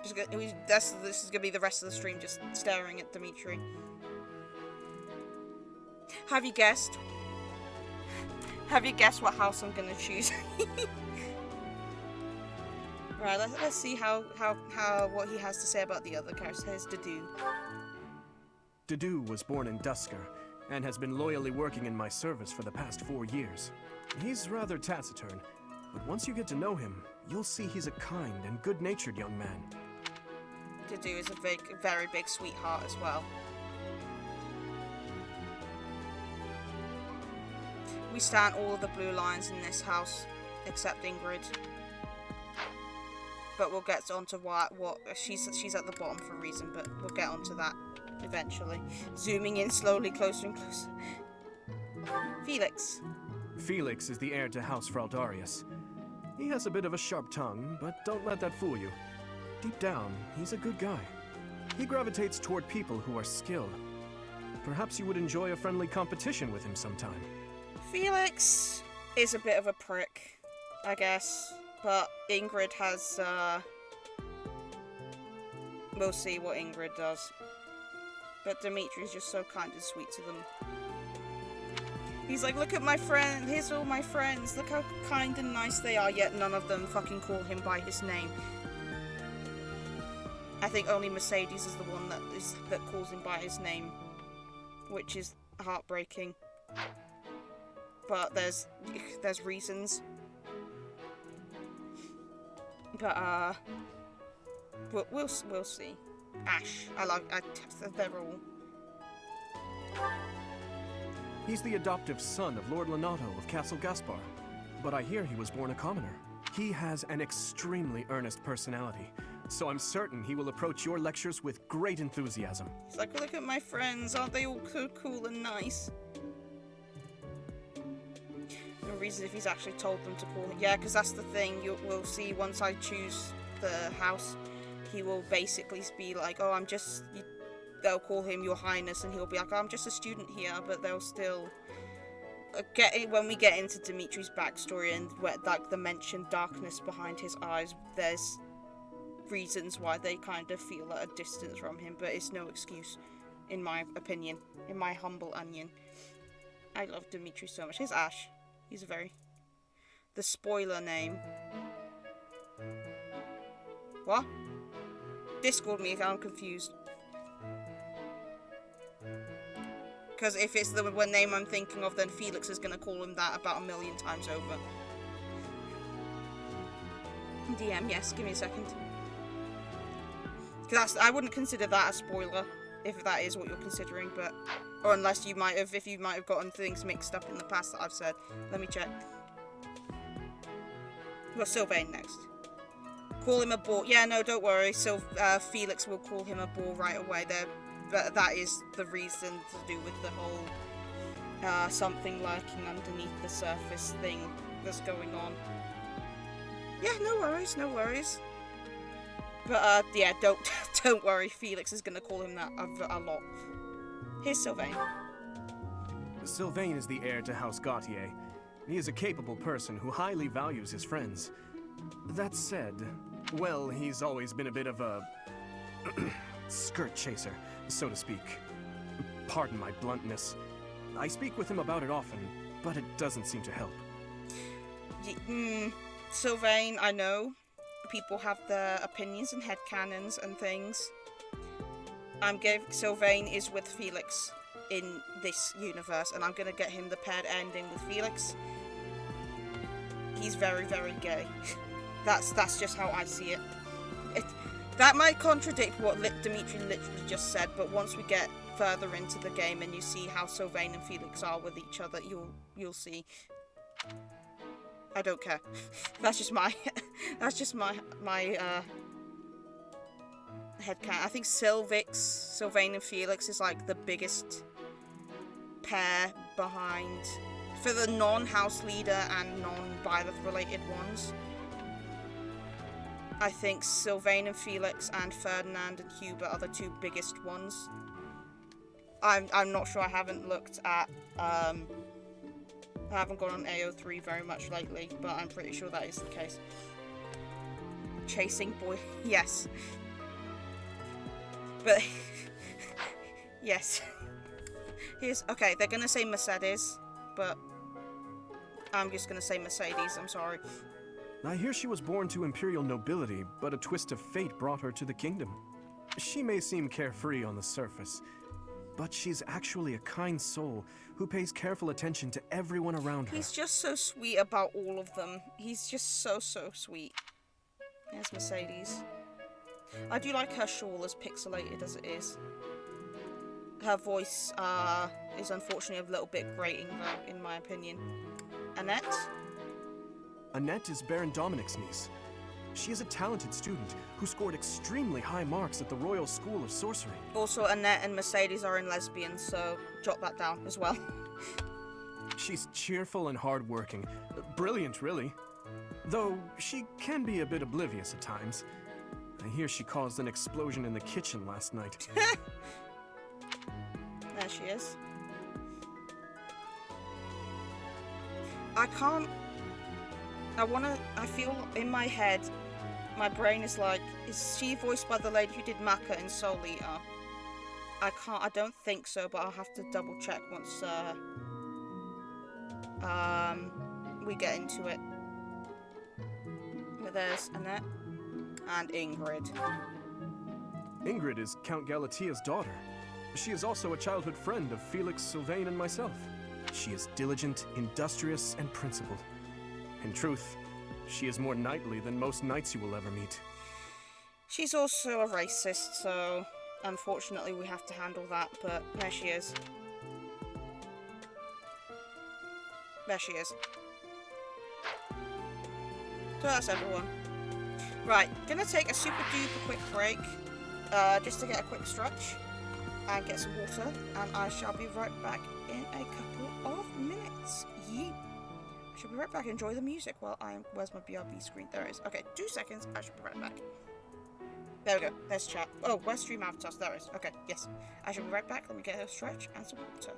This is gonna be the rest of the stream, just staring at Dimitri. Have you guessed? Have you guessed what house I'm gonna choose? Right, let's see how what he has to say about the other characters. Here's Dedu. Dedu was born in Dusker, and has been loyally working in my service for the past 4 years. He's rather taciturn, but once you get to know him, you'll see he's a kind and good-natured young man. Dedu is a very big sweetheart as well. We stand all of the blue lines in this house, except Ingrid. But we'll get onto what she's at the bottom for a reason, but we'll get onto that eventually. Zooming in slowly, closer and closer. Felix. Felix is the heir to House Fraldarius. He has a bit of a sharp tongue, but don't let that fool you. Deep down, he's a good guy. He gravitates toward people who are skilled. Perhaps you would enjoy a friendly competition with him sometime. Felix is a bit of a prick, I guess. But Ingrid has, we'll see what Ingrid does. But Dimitri is just so kind and sweet to them. He's like, look at my friend, here's all my friends, look how kind and nice they are, yet none of them fucking call him by his name. I think only Mercedes is the one that calls him by his name, which is heartbreaking. But there's reasons. But we'll see. Ash, they're all. He's the adoptive son of Lord Lenato of Castle Gaspar, but I hear he was born a commoner. He has an extremely earnest personality, so I'm certain he will approach your lectures with great enthusiasm. He's like, look at my friends, aren't they all so cool and nice? No reason if he's actually told them to call him. Yeah, because that's the thing. We'll see once I choose the house. He will basically be like, oh, they'll call him Your Highness, and he'll be like, oh, I'm just a student here, but they'll still when we get into Dimitri's backstory and like the mentioned darkness behind his eyes, there's reasons why they kind of feel at a distance from him, but it's no excuse, in my opinion, in my humble onion. I love Dimitri so much. Here's Ash. He's the spoiler name. What? Discord me if I'm confused. Because if it's the name I'm thinking of, then Felix is going to call him that about 1,000,000 times over. DM, yes, give me a second. Because I wouldn't consider that a spoiler, if that is what you're considering, but... Or unless you might have, if you might have gotten things mixed up in the past that I've said. Let me check. Well, Sylvain next. Call him a bore. Yeah, no, don't worry. So Felix will call him a bore right away. That is the reason to do with the whole something lurking underneath the surface thing that's going on. Yeah, no worries, no worries. But yeah, don't worry. Felix is gonna call him that a lot. Here's Sylvain. Sylvain is the heir to House Gautier. He is a capable person who highly values his friends. That said, well, he's always been a bit of a skirt chaser, so to speak. Pardon my bluntness. I speak with him about it often, but it doesn't seem to help. Sylvain, I know. People have their opinions and headcanons and things. Sylvain is with Felix in this universe, and I'm gonna get him the paired ending with Felix. He's very, very gay. That's just how I see it. That might contradict what Dimitri literally just said, but once we get further into the game and you see how Sylvain and Felix are with each other, you'll see. I don't care. That's just my headcanon. I think Sylvain and Felix is like the biggest pair behind for the non-house leader and non-Byleth related ones. I think Sylvain and Felix and Ferdinand and Hubert are the two biggest ones. I'm not sure. I haven't looked at I haven't gone on AO3 very much lately, but I'm pretty sure that is the case. Chasing boy, yes. But yes. Okay, they're gonna say Mercedes, but I'm just gonna say Mercedes, I'm sorry. I hear she was born to imperial nobility, but a twist of fate brought her to the kingdom. She may seem carefree on the surface, but she's actually a kind soul who pays careful attention to everyone around her. He's just so sweet about all of them. He's just so sweet. There's Mercedes. I do like her shawl, as pixelated as it is. Her voice is unfortunately a little bit grating, though, in my opinion. Annette? Annette is Baron Dominic's niece. She is a talented student who scored extremely high marks at the Royal School of Sorcery. Also, Annette and Mercedes are in lesbians, so jot that down as well. She's cheerful and hardworking. Brilliant, really. Though she can be a bit oblivious at times. I hear she caused an explosion in the kitchen last night. There she is. I feel in my head, my brain is like, is she voiced by the lady who did Maka in Soul Eater? I don't think so, but I'll have to double check once we get into it. But there's Annette and Ingrid. Ingrid is Count Galatia's daughter. She is also a childhood friend of Felix, Sylvain, and myself. She is diligent, industrious, and principled. In truth, she is more knightly than most knights you will ever meet. She's also a racist, so unfortunately we have to handle that, but there she is. There she is. So that's everyone. Right, gonna take a super duper quick break, just to get a quick stretch and get some water, and I shall be right back in a couple of minutes. Yeet. I shall be right back. Enjoy the music while where's my BRB screen? There it is. Okay, 2 seconds. I shall be right back. There we go. There's chat. Oh, where's stream avatars? There it is. Okay, yes. I shall be right back. Let me get a stretch and some water.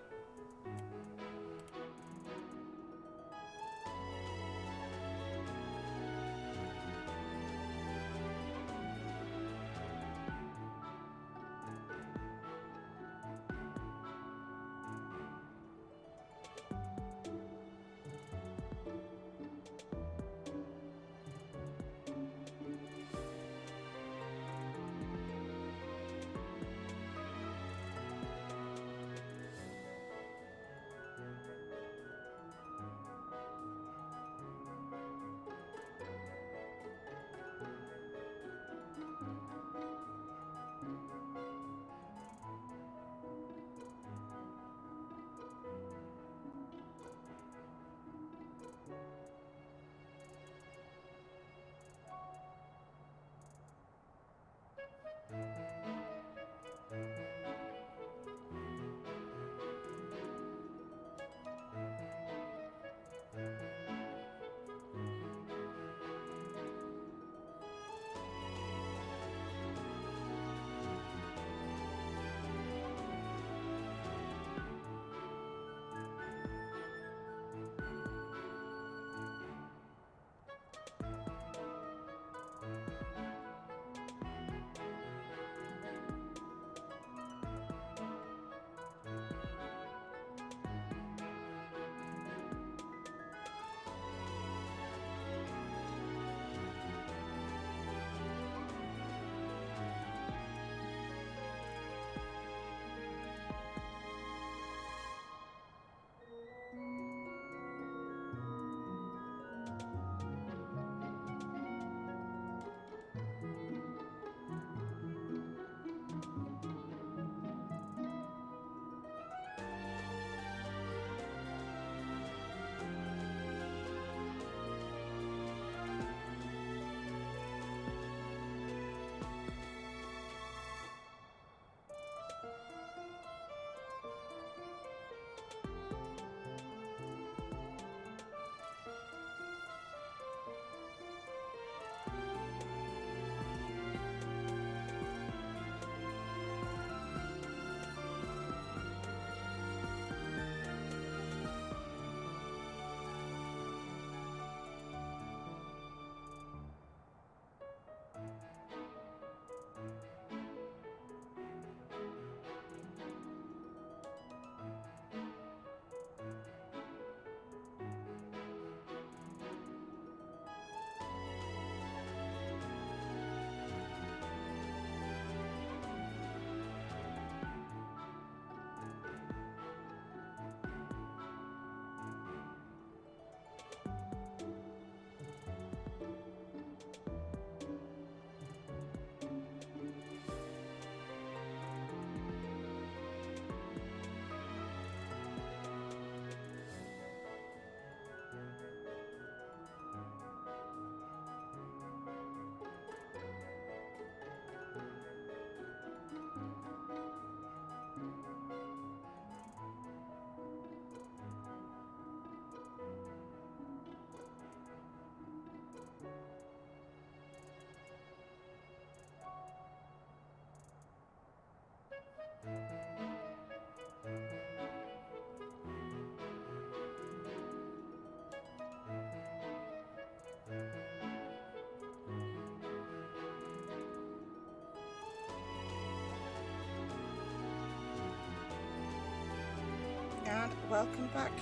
welcome back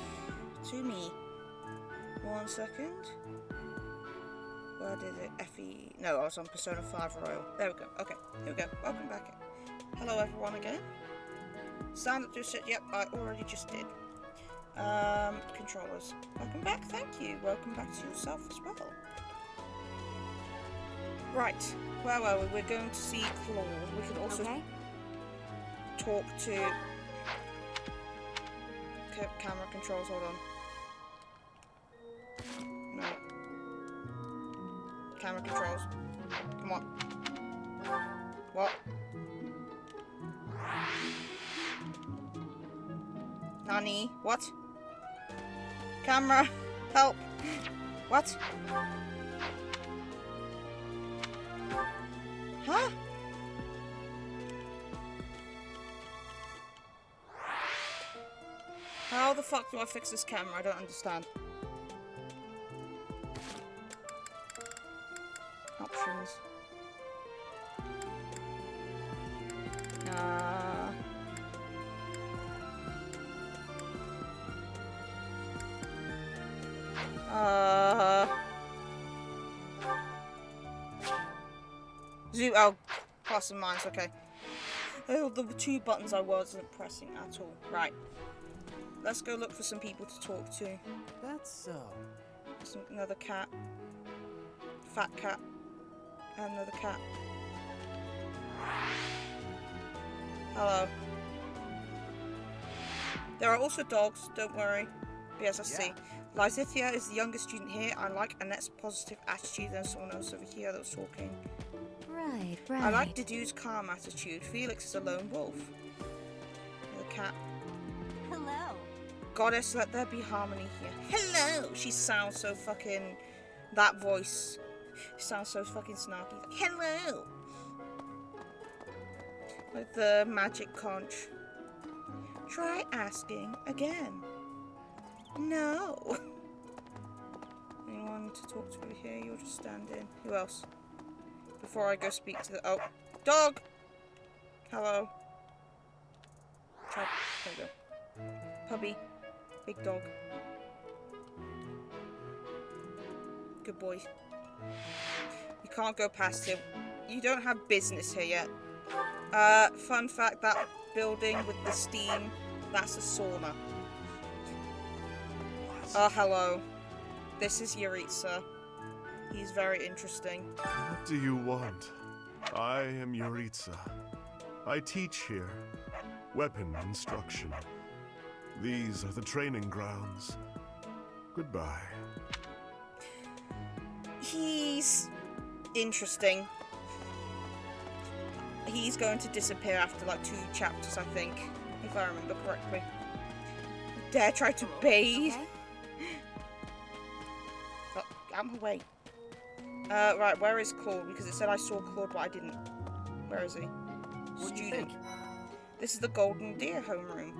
to me. 1 second. Where did it? Effie. No, I was on Persona 5 Royal. There we go. Okay, here we go. Welcome back. Hello, everyone, again. Stand up to sit. Yep, I already just did. Controllers. Welcome back. Thank you. Welcome back to yourself as well. Right. Where were we? We're going to see Claude. We can also talk to. Camera controls. Hold on. No. Camera controls. Come on. What? Nani? What? Camera! Help! What? Huh? How the fuck do I fix this camera? I don't understand. Options. Zoom. Oh, plus and minus. Okay. Oh, the 2 buttons I wasn't pressing at all. Right. Let's go look for some people to talk to. That's so. Another cat. Fat cat. And another cat. Hello. There are also dogs, don't worry. Yes, I see. Lysithia is the youngest student here. I like Annette's positive attitude. There's someone else over here that was talking. Right. I like Dedu's calm attitude. Felix is a lone wolf. The cat. Hello. Goddess, let there be harmony here. Hello! She sounds so fucking... That voice. Sounds so fucking snarky. Like, hello! Like the magic conch. Try asking again. No. Anyone to talk to over here? You'll just stand in. Who else? Before I go speak to the... Oh. Dog! Hello. There we go. Puppy. Big dog. Good boy. You can't go past him. You don't have business here yet. Fun fact, that building with the steam, that's a sauna. Oh, hello. This is Yuritsa. He's very interesting. What do you want? I am Yuritsa. I teach here. Weapon instruction. These are the training grounds. Goodbye. He's interesting. He's going to disappear after like 2 chapters, I think, if I remember correctly. Dare try to bathe. Oh, out of my way. Right, where is Claude? Because it said I saw Claude, but I didn't. Where is he? What do you Student. think? This is the Golden Deer homeroom.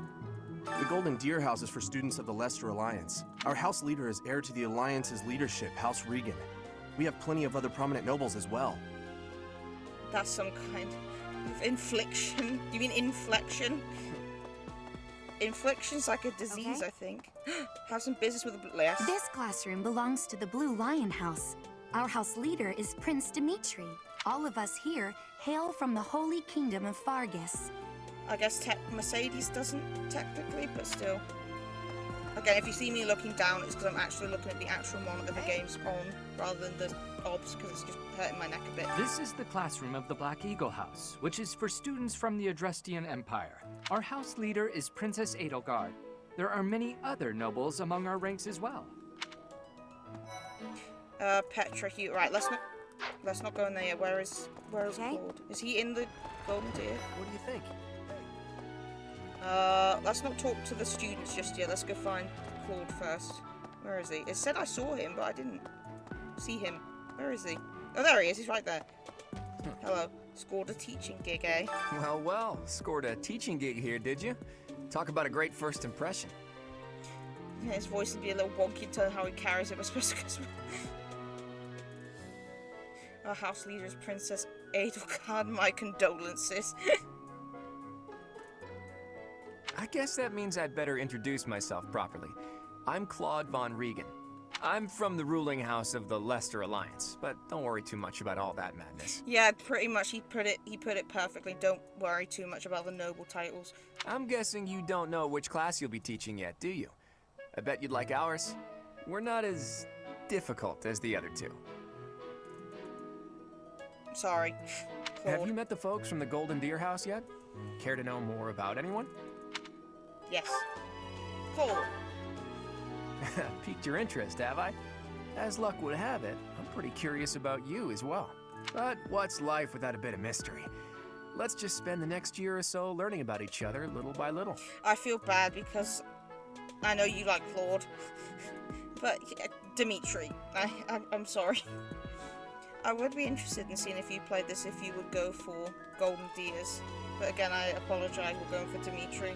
The Golden Deer House is for students of the Leicester Alliance. Our house leader is heir to the Alliance's leadership, House Regan. We have plenty of other prominent nobles as well. That's some kind of infliction. You mean inflection? Infliction's like a disease, I think. Have some business with the bless. This classroom belongs to the Blue Lion House. Our house leader is Prince Dimitri. All of us here hail from the Holy Kingdom of Fargus. I guess Mercedes doesn't technically, but still. Again, if you see me looking down, it's because I'm actually looking at the actual monitor the game's on, rather than the obs, because it's just hurting my neck a bit. This is the classroom of the Black Eagle House, which is for students from the Adrestian Empire. Our house leader is Princess Edelgard. There are many other nobles among our ranks as well. Petra Hugh. Right, let's not go in there yet. Where is Claude? Is he in the Golden Deer? What do you think? Let's not talk to the students just yet. Let's go find Claude first. Where is he? It said I saw him, but I didn't see him. Where is he? Oh, there he is. He's right there. Hello. Scored a teaching gig, eh? Well, scored a teaching gig here, did you? Talk about a great first impression. Yeah, his voice would be a little wonky in terms of how he carries it, but supposed to go. Our house leader is Princess Edelgard. My condolences. I guess that means I'd better introduce myself properly. I'm Claude von Regan. I'm from the ruling house of the Leicester Alliance, but don't worry too much about all that madness. Yeah, pretty much he put it perfectly. Don't worry too much about the noble titles. I'm guessing you don't know which class you'll be teaching yet, do you? I bet you'd like ours. We're not as difficult as the other two. Sorry. Claude. Have you met the folks from the Golden Deer House yet? Care to know more about anyone? Yes. Claude. Piqued your interest, have I? As luck would have it, I'm pretty curious about you as well. But what's life without a bit of mystery? Let's just spend the next year or so learning about each other little by little. I feel bad because I know you like Claude, but Dimitri, I'm sorry. I would be interested in seeing if you played this, if you would go for Golden Deers. But again, I apologize, we're going for Dimitri.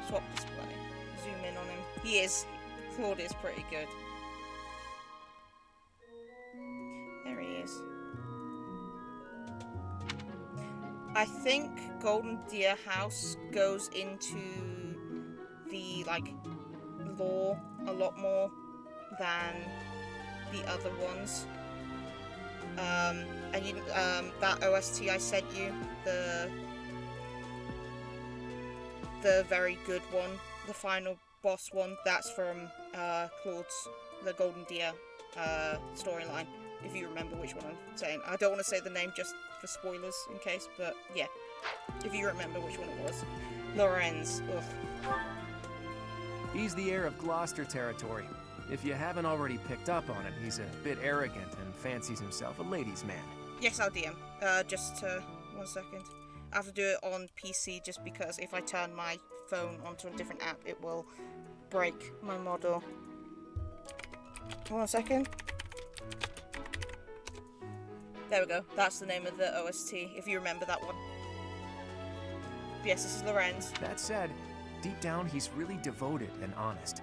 Swap display. Zoom in on him. Claude is pretty good. There he is. I think Golden Deer House goes into the, like, lore a lot more than the other ones. And you, that OST I sent you, the very good one, the final boss one, that's from Claude's, the Golden Deer storyline, if you remember which one I'm saying. I don't want to say the name just for spoilers in case, but yeah, if you remember which one it was. Lorenz, ugh. He's the heir of Gloucester territory. If you haven't already picked up on it, he's a bit arrogant and fancies himself a ladies' man. Yes, I'll DM. Just 1 second. I have to do it on PC just because if I turn my phone onto a different app, it will break my model. 1 second. There we go. That's the name of the OST, if you remember that one. Yes, this is Lorenz. That said, deep down he's really devoted and honest.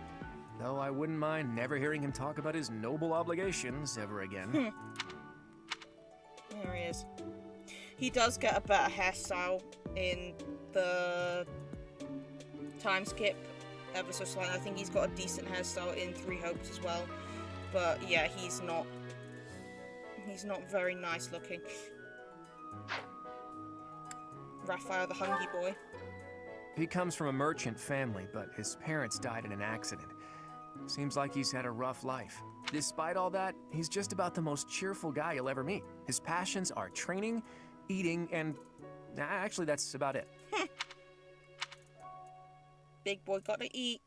Though I wouldn't mind never hearing him talk about his noble obligations ever again. There he is. He does get a better hairstyle in the time skip ever so slightly. I think he's got a decent hairstyle in Three Hopes as well. But yeah, he's not very nice looking. Raphael the Hungry Boy. He comes from a merchant family, but his parents died in an accident. Seems like he's had a rough life. Despite all that, he's just about the most cheerful guy you'll ever meet. His passions are training, eating, and actually that's about it. Big boy gotta eat.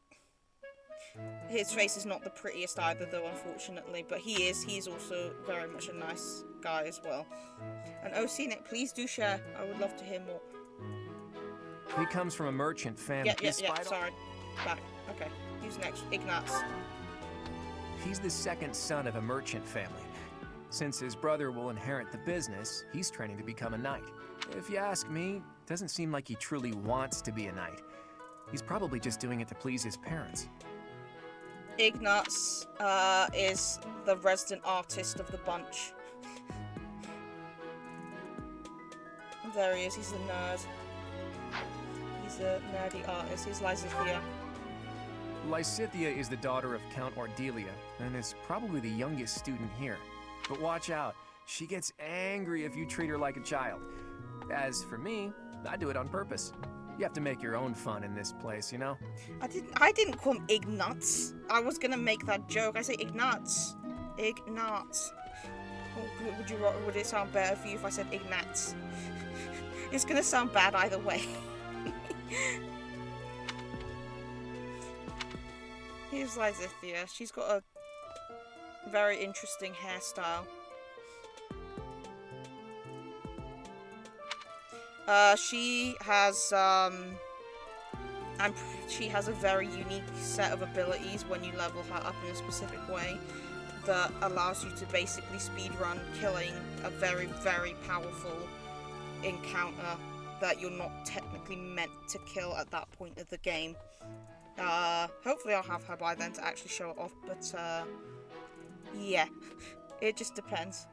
His face is not the prettiest either though, unfortunately, but he's also very much a nice guy as well. And Nick, please do share. I would love to hear more. He comes from a merchant family. Yeah, sorry. Back. Okay. Who's next? Ignatz. He's the second son of a merchant family. Since his brother will inherit the business, he's training to become a knight. If you ask me, it doesn't seem like he truly wants to be a knight. He's probably just doing it to please his parents. Ignatz is the resident artist of the bunch. There he is, he's a nerd. He's a nerdy artist. He's Lysithea. Lysithea is the daughter of Count Ordelia, and is probably the youngest student here. But watch out, she gets angry if you treat her like a child. As for me, I do it on purpose. You have to make your own fun in this place, you know? I didn't call him Ignatz. I was gonna make that joke. I say Ignatz. Ignatz. Would it sound better for you if I said Ignatz? It's gonna sound bad either way. Here's Lysithea. She's got a very interesting hairstyle. She has she has a very unique set of abilities when you level her up in a specific way that allows you to basically speedrun killing a very, very powerful encounter that you're not technically meant to kill at that point of the game. Hopefully I'll have her by then to actually show it off, but yeah, it just depends.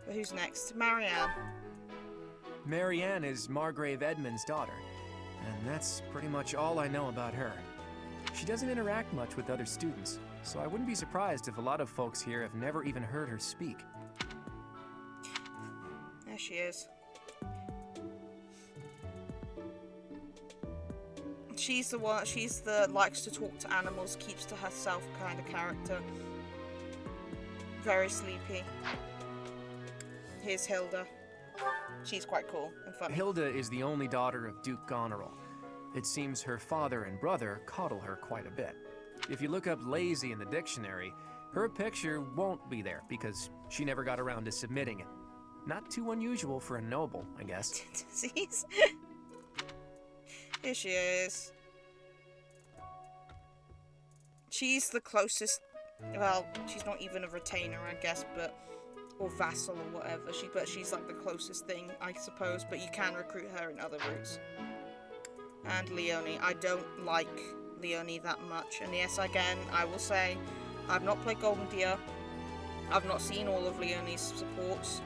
But who's next? Marianne. Marianne is Margrave Edmund's daughter, and that's pretty much all I know about her. She doesn't interact much with other students, so I wouldn't be surprised if a lot of folks here have never even heard her speak. There she is. She's the likes to talk to animals, keeps to herself kind of character. Very sleepy. Here's Hilda. She's quite cool and funny. Hilda is the only daughter of Duke Goneril. It seems her father and brother coddle her quite a bit. If you look up lazy in the dictionary, her picture won't be there because she never got around to submitting it. Not too unusual for a noble, I guess. Disease. Here she is. She's the closest, well, she's not even a retainer, I guess, or vassal or whatever. But she's like the closest thing, I suppose, but you can recruit her in other routes. And Leonie. I don't like Leonie that much. And yes, again, I will say, I've not played Golden Deer. I've not seen all of Leonie's supports.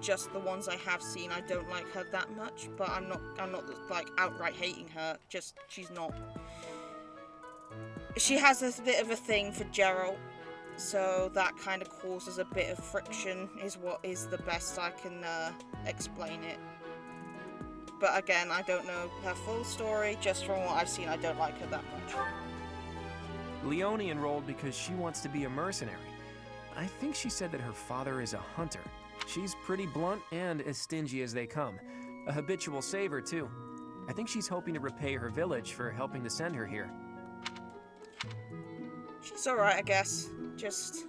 Just the ones I have seen, I don't like her that much. But I'm not like outright hating her. Just she's not. She has a bit of a thing for Geralt, so that kind of causes a bit of friction. Is what is the best I can explain it. But again, I don't know her full story. Just from what I've seen, I don't like her that much. Leonie enrolled because she wants to be a mercenary. I think she said that her father is a hunter. She's pretty blunt and as stingy as they come. A habitual saver, too. I think she's hoping to repay her village for helping to send her here. She's alright, I guess. Just,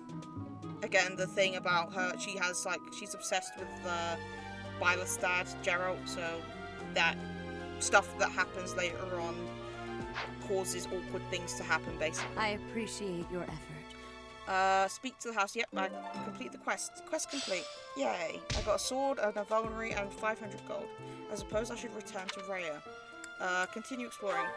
again, the thing about her, she's obsessed with Byleth's dad, Geralt, so that stuff that happens later on causes awkward things to happen, basically. I appreciate your effort. Speak to the house. Yep, I complete the quest. Quest complete. Yay. I got a sword, a vulnerary, and 500 gold. I suppose I should return to Rhea. Continue exploring.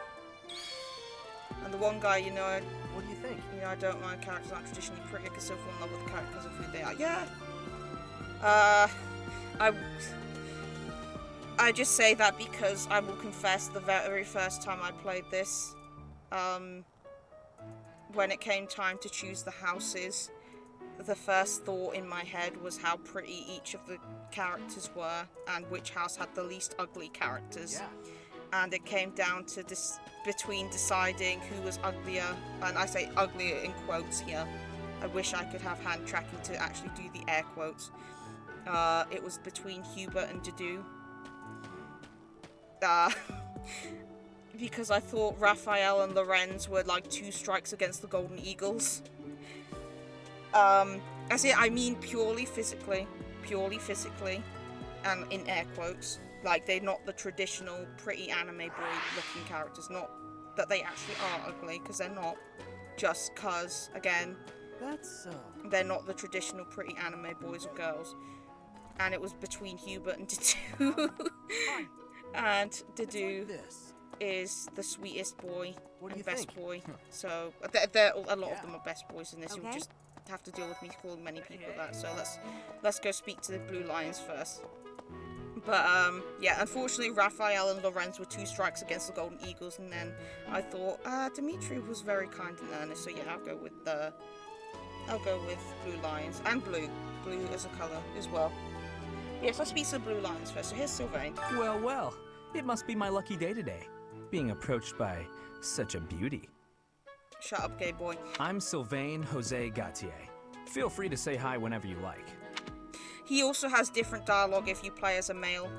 And the one guy, you know, what do you think? You know, I don't mind characters that are traditionally pretty. I can still fall in love with the character because of who they are. Yeah. I just say that because I will confess the very first time I played this, when it came time to choose the houses, the first thought in my head was how pretty each of the characters were and which house had the least ugly characters. Yeah. And it came down to between deciding who was uglier, and I say uglier in quotes here. I wish I could have hand tracking to actually do the air quotes. It was between Hubert and Dedue. Because I thought Raphael and Lorenz were like two strikes against the Golden Eagles. I mean purely physically, and in air quotes. Like, they're not the traditional pretty anime boy looking characters, not that they actually are ugly, because they're not. Just cause, again, they're not the traditional pretty anime boys or girls. And it was between Hubert and Dedue. And Dedue is the sweetest boy and best boy. So a lot of them are best boys in this. You'll just have to deal with me calling many people that. So let's go speak to the Blue Lions first. But yeah, unfortunately Raphael and Lorenz were two strikes against the Golden Eagles, and then I thought Dimitri was very kind and earnest. So yeah, I'll go with Blue Lions and blue as a color as well. Yes, let's speak to the Blue Lions first. So here's Sylvain. Well, well, it must be my lucky day today, being approached by such a beauty. Shut up, gay boy. I'm Sylvain Jose Gautier. Feel free to say hi whenever you like. He also has different dialogue if you play as a male,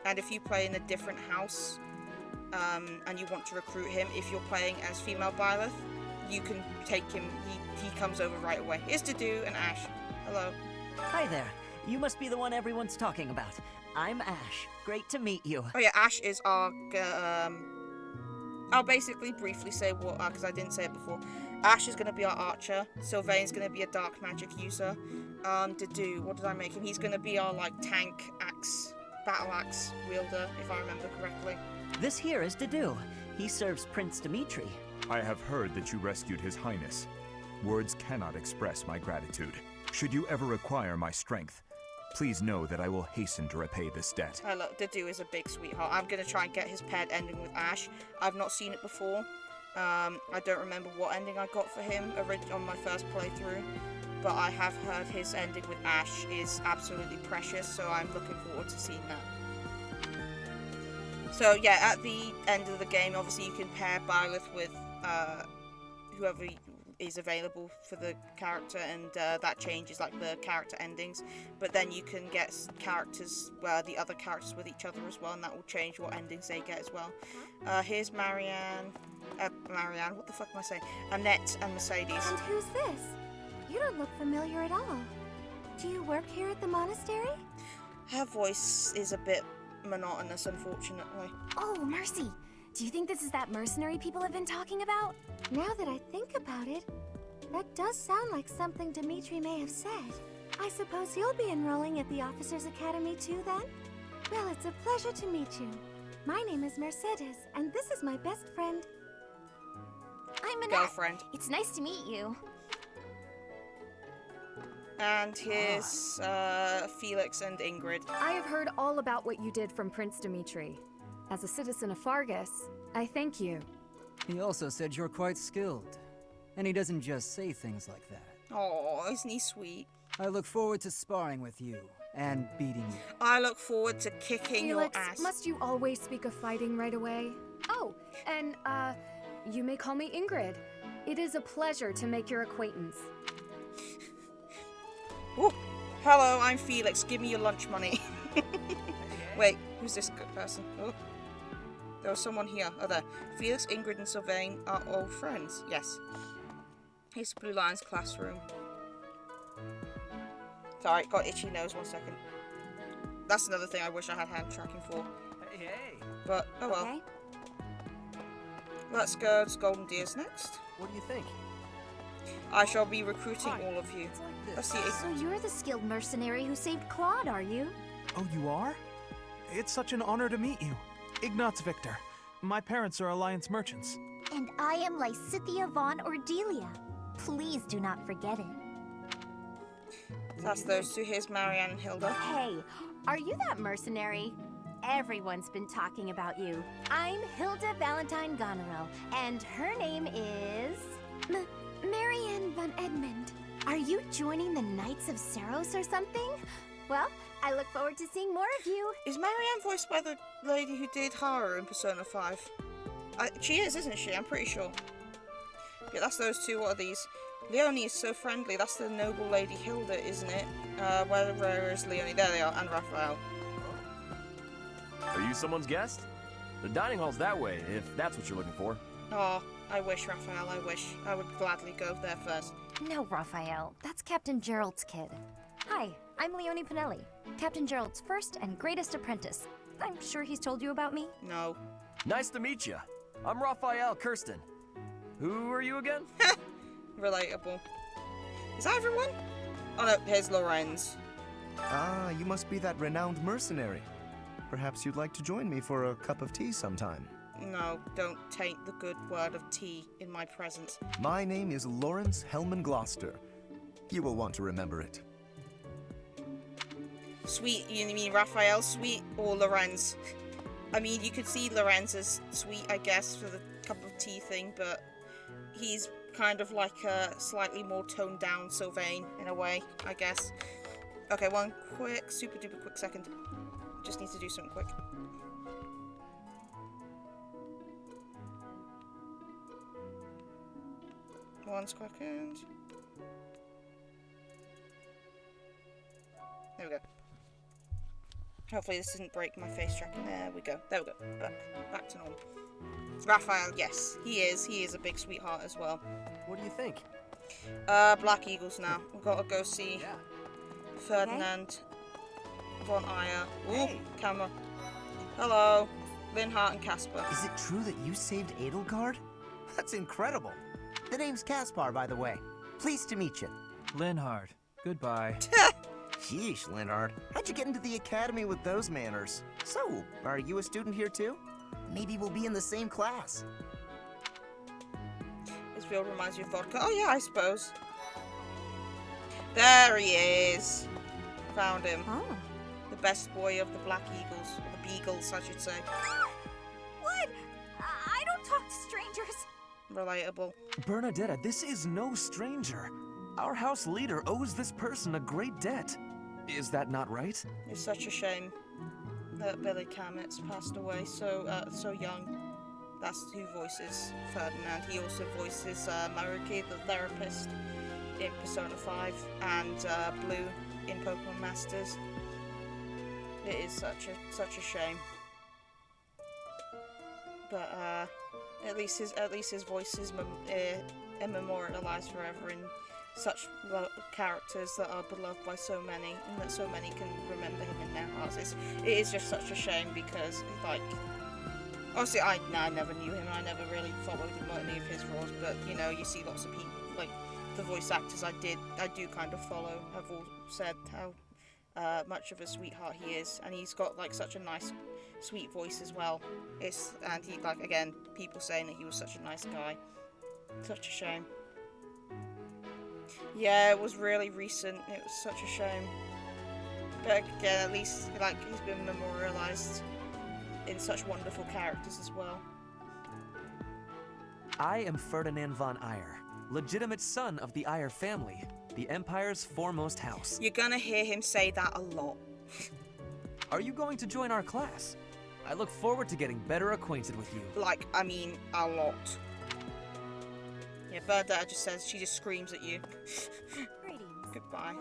and if you play in a different house, and you want to recruit him, if you're playing as female Byleth, you can take him, he comes over right away. Here's Dedue and Ash. Hello. Hi there. You must be the one everyone's talking about. I'm Ash. Great to meet you. Oh yeah, Ash is our, I'll basically briefly say what, because I didn't say it before. Ash is going to be our archer. Sylvain's going to be a dark magic user. Dedue, what did I make him? He's going to be our, like, tank axe, battle axe wielder, if I remember correctly. This here is Dedue. He serves Prince Dimitri. I have heard that you rescued His Highness. Words cannot express my gratitude. Should you ever require my strength, Please know that I will hasten to repay this debt. Look, Dedu is a big sweetheart. I'm going to try and get his paired ending with Ash. I've not seen it before. I don't remember what ending I got for him on my first playthrough. But I have heard his ending with Ash is absolutely precious, so I'm looking forward to seeing that. So yeah, at the end of the game, obviously you can pair Byleth with whoever is available for the character, and that changes like the character endings. But then you can get characters, the other characters with each other as well, and that will change what endings they get as well. Here's Marianne, what the fuck am I saying? Annette and Mercedes. And who's this? You don't look familiar at all. Do you work here at the monastery? Her voice is a bit monotonous, unfortunately. Oh, Mercy! Do you think this is that mercenary people have been talking about? Now that I think about it, that does sound like something Dimitri may have said. I suppose you'll be enrolling at the Officers' Academy too, then? Well, it's a pleasure to meet you. My name is Mercedes, and this is my best friend. I'm Annette. Girlfriend. It's nice to meet you. And here's Felix and Ingrid. I have heard all about what you did from Prince Dimitri. As a citizen of Fargus, I thank you. He also said you're quite skilled. And he doesn't just say things like that. Oh, isn't he sweet? I look forward to sparring with you and beating you. I look forward to kicking Felix, your ass. Must you always speak of fighting right away? Oh, and you may call me Ingrid. It is a pleasure to make your acquaintance. Ooh. Hello, I'm Felix. Give me your lunch money. Wait, who's this good person? Oh. There was someone here. Oh, there. Felix, Ingrid, and Sylvain are old friends. Yes. Here's Blue Lion's classroom. Sorry, got itchy nose. 1 second. That's another thing I wish I had hand tracking for. Hey. But, oh well. Okay. Let's go to Golden Deers next. What do you think? I shall be recruiting all of you. Let's see. So you're the skilled mercenary who saved Claude, are you? Oh, you are? It's such an honor to meet you. Ignatz Victor. My parents are Alliance merchants. And I am Lysithea von Ordelia. Please do not forget it. That's those two. Here's Marianne and Hilda. Hey, are you that mercenary? Everyone's been talking about you. I'm Hilda Valentine Goneril, and her name is... Marianne von Edmund. Are you joining the Knights of Saros or something? Well, I look forward to seeing more of you. Is Marianne voiced by the lady who did Haru in Persona 5? She is, isn't she? I'm pretty sure. Yeah, that's those two. What are these? Leonie is so friendly. That's the noble lady Hilda, isn't it? Where is Leonie? There they are, and Raphael. Are you someone's guest? The dining hall's that way, if that's what you're looking for. Oh, I wish, Raphael, I wish. I would gladly go there first. No, Raphael. That's Captain Gerald's kid. Hi, I'm Leonie Pinelli, Captain Gerald's first and greatest apprentice. I'm sure he's told you about me. No. Nice to meet you. I'm Raphael Kirsten. Who are you again? Relatable. Is that everyone? Oh no, here's Lorenz. Ah, you must be that renowned mercenary. Perhaps you'd like to join me for a cup of tea sometime. No, don't taint the good word of tea in my presence. My name is Lawrence Hellman Gloucester. You will want to remember it. Sweet, you mean Raphael sweet or Lorenz? I mean, you could see Lorenz as sweet, I guess, for the cup of tea thing, but he's kind of like a slightly more toned down Sylvain in a way, I guess. Okay, one quick, super duper quick second. Just need to do something quick. One second. There we go. Hopefully this didn't break my face tracking. There we go. There we go. Back to normal. Raphael, yes, he is. He is a big sweetheart as well. What do you think? Black Eagles now. We've got to go see Ferdinand von Ayer. Ooh, camera. Hello, Linhart and Caspar. Is it true that you saved Edelgard? That's incredible. The name's Caspar, by the way. Pleased to meet you. Linhart, goodbye. Sheesh, Linhart. How'd you get into the academy with those manners? So, are you a student here too? Maybe we'll be in the same class. This field reminds you of vodka. Oh yeah, I suppose. There he is. Found him. Oh. The best boy of the Black Eagles. Or the Beagles, I should say. What? I don't talk to strangers. Relatable. Bernadetta, this is no stranger. Our house leader owes this person a great debt. Is that not right? It's such a shame that Billy Camet's passed away so young. That's who voices Ferdinand. He also voices Maruki, the therapist, in Persona 5, and Blue in Pokemon Masters. It is such a shame. But at least his voice is immortalized forever in such characters that are beloved by so many, and that so many can remember him in their hearts. It is just such a shame because, like, obviously I never knew him, I never really followed any of his roles, but you know, you see lots of people, like the voice actors I do kind of follow, have all said how much of a sweetheart he is, and he's got like such a nice, sweet voice as well. And he, like, again, people saying that he was such a nice guy. Such a shame. Yeah, it was really recent. It was such a shame. But again, at least like he's been memorialized in such wonderful characters as well. I am Ferdinand von Eyre, legitimate son of the Eyre family, the Empire's foremost house. You're gonna hear him say that a lot. Are you going to join our class? I look forward to getting better acquainted with you. Like, I mean, a lot. Yeah, Bernadetta just says, she just screams at you. Goodbye.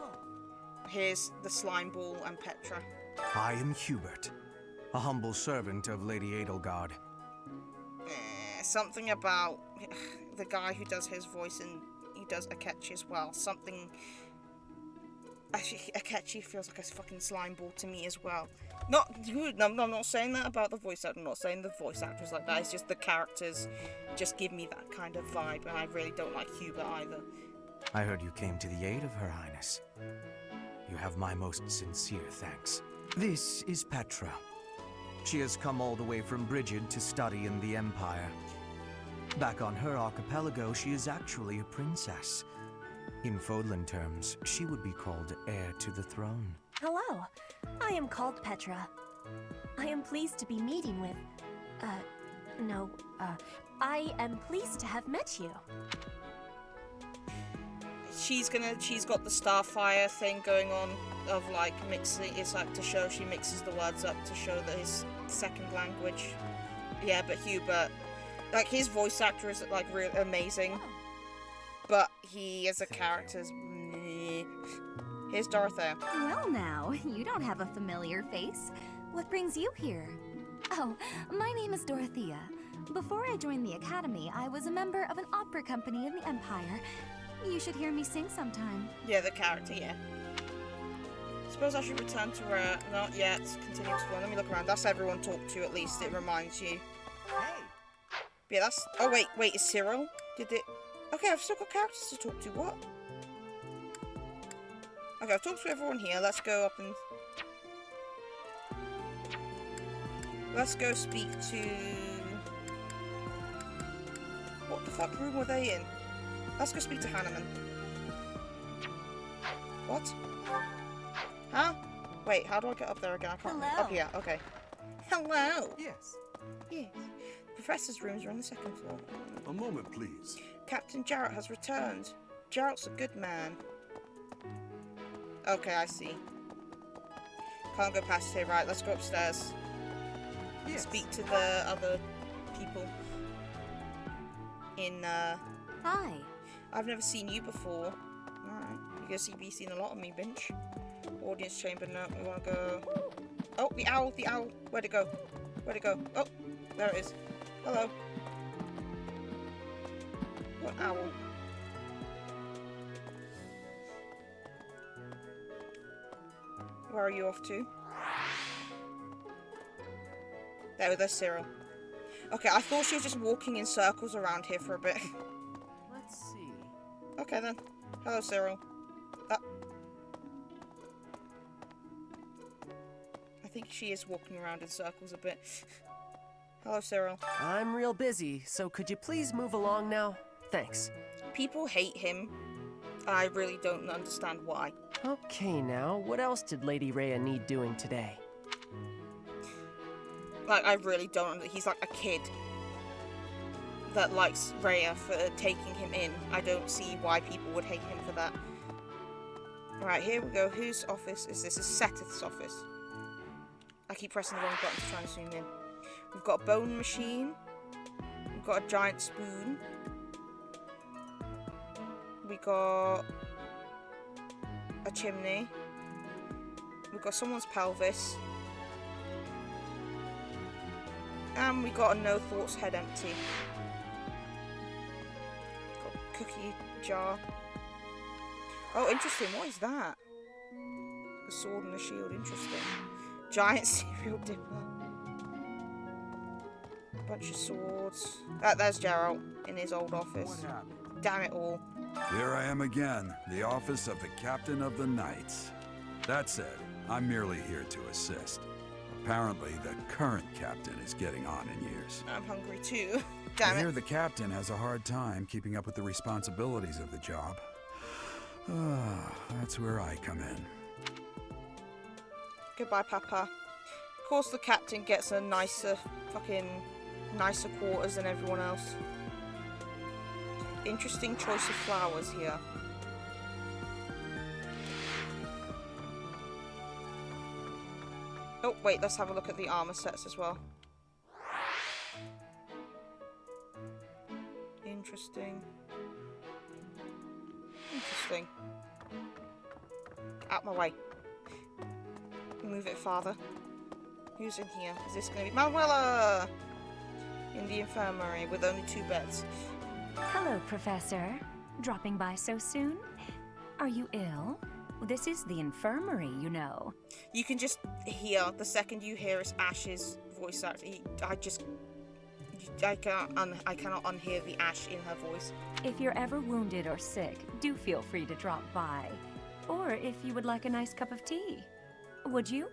Here's the slime ball and Petra. I am Hubert, a humble servant of Lady Edelgard. Something about the guy who does his voice, and he does Akechi as well. Something... Actually, Akechi feels like a fucking slime ball to me as well. I'm not saying that about the voice actor. I'm not saying the voice actors like that. It's just the characters just give me that kind of vibe, and I really don't like Hubert either. I heard you came to the aid of Her Highness. You have my most sincere thanks. This is Petra. She has come all the way from Brigid to study in the Empire. Back on her archipelago, she is actually a princess. In Fodlan terms, she would be called heir to the throne. Hello, I am called Petra. I am pleased to be meeting with... I am pleased to have met you. She's got the Starfire thing going on of like mixing, it's like to show she mixes the words up to show that his second language. Yeah, but Hubert, like his voice actor is like really amazing, but he as a character is meh. Here's Dorothea. Well now, you don't have a familiar face. What brings you here? Oh, my name is Dorothea. Before I joined the Academy, I was a member of an opera company in the Empire. You should hear me sing sometime. Yeah, the character, yeah. Suppose I should return to where... Not yet. Continue exploring. Let me look around. That's everyone talk to, at least. It reminds you. Hey! Yeah, that's... Oh, wait, is Cyril? Did it... Okay, I've still got characters to talk to. What? Okay, I've talked to everyone here. Let's go up and... Let's go speak to... What the fuck room were they in? Let's go speak to Hanneman. What? Huh? Wait, how do I get up there again? I can't. Hello. Up here, okay. Hello! Yes. Yes. Professor's rooms are on the second floor. A moment, please. Captain Jarrett has returned. Jarrett's a good man. Okay, I see. Can't go past here. Right, let's go upstairs. Yes. Speak to the other people. In, Hi. I've never seen you before. Alright. You guys be seen a lot of me, Binch. Audience chamber, no, we wanna go. Oh, the owl, the owl. Where'd it go? Where'd it go? Oh, there it is. Hello. What owl? Where are you off to? There's Cyril. Okay, I thought she was just walking in circles around here for a bit. Let's see. Okay then. Hello, Cyril. I think she is walking around in circles a bit. Hello, Cyril. I'm real busy, so could you please move along now? Thanks. People hate him I really don't understand why. Okay, now, what else did Lady Rhea need doing today? Like, I really don't. He's like a kid that likes Rhea for taking him in. I don't see why people would hate him for that. Right, here we go. Whose office is this? It's Setith's office. I keep pressing the wrong button to try and zoom in. We've got a bone machine. We've got a giant spoon. We got a chimney. We've got someone's pelvis. And we got a no thoughts head empty. Got a cookie jar. Oh, interesting. What is that? A sword and a shield. Interesting. Giant cereal dipper. Bunch of swords. There's Geralt in his old office. Damn it all. Here I am again, the office of the Captain of the Knights. That said, I'm merely here to assist. Apparently, the current captain is getting on in years. I'm hungry too. Damn I hear it. the captain has a hard time keeping up with the responsibilities of the job. That's where I come in. Goodbye, Papa. Of course, the captain gets a nicer quarters than everyone else. Interesting choice of flowers here. Oh, wait, let's have a look at the armor sets as well. Interesting. Interesting. Out my way. Move it farther. Who's in here? Is this going to be Manuela? In the infirmary with only 2 beds. Hello, Professor. Dropping by so soon? Are you ill? This is the infirmary, you know. You can just hear, the second you hear it's Ash's voice act, I cannot unhear the Ash in her voice. If you're ever wounded or sick, do feel free to drop by. Or if you would like a nice cup of tea. Would you?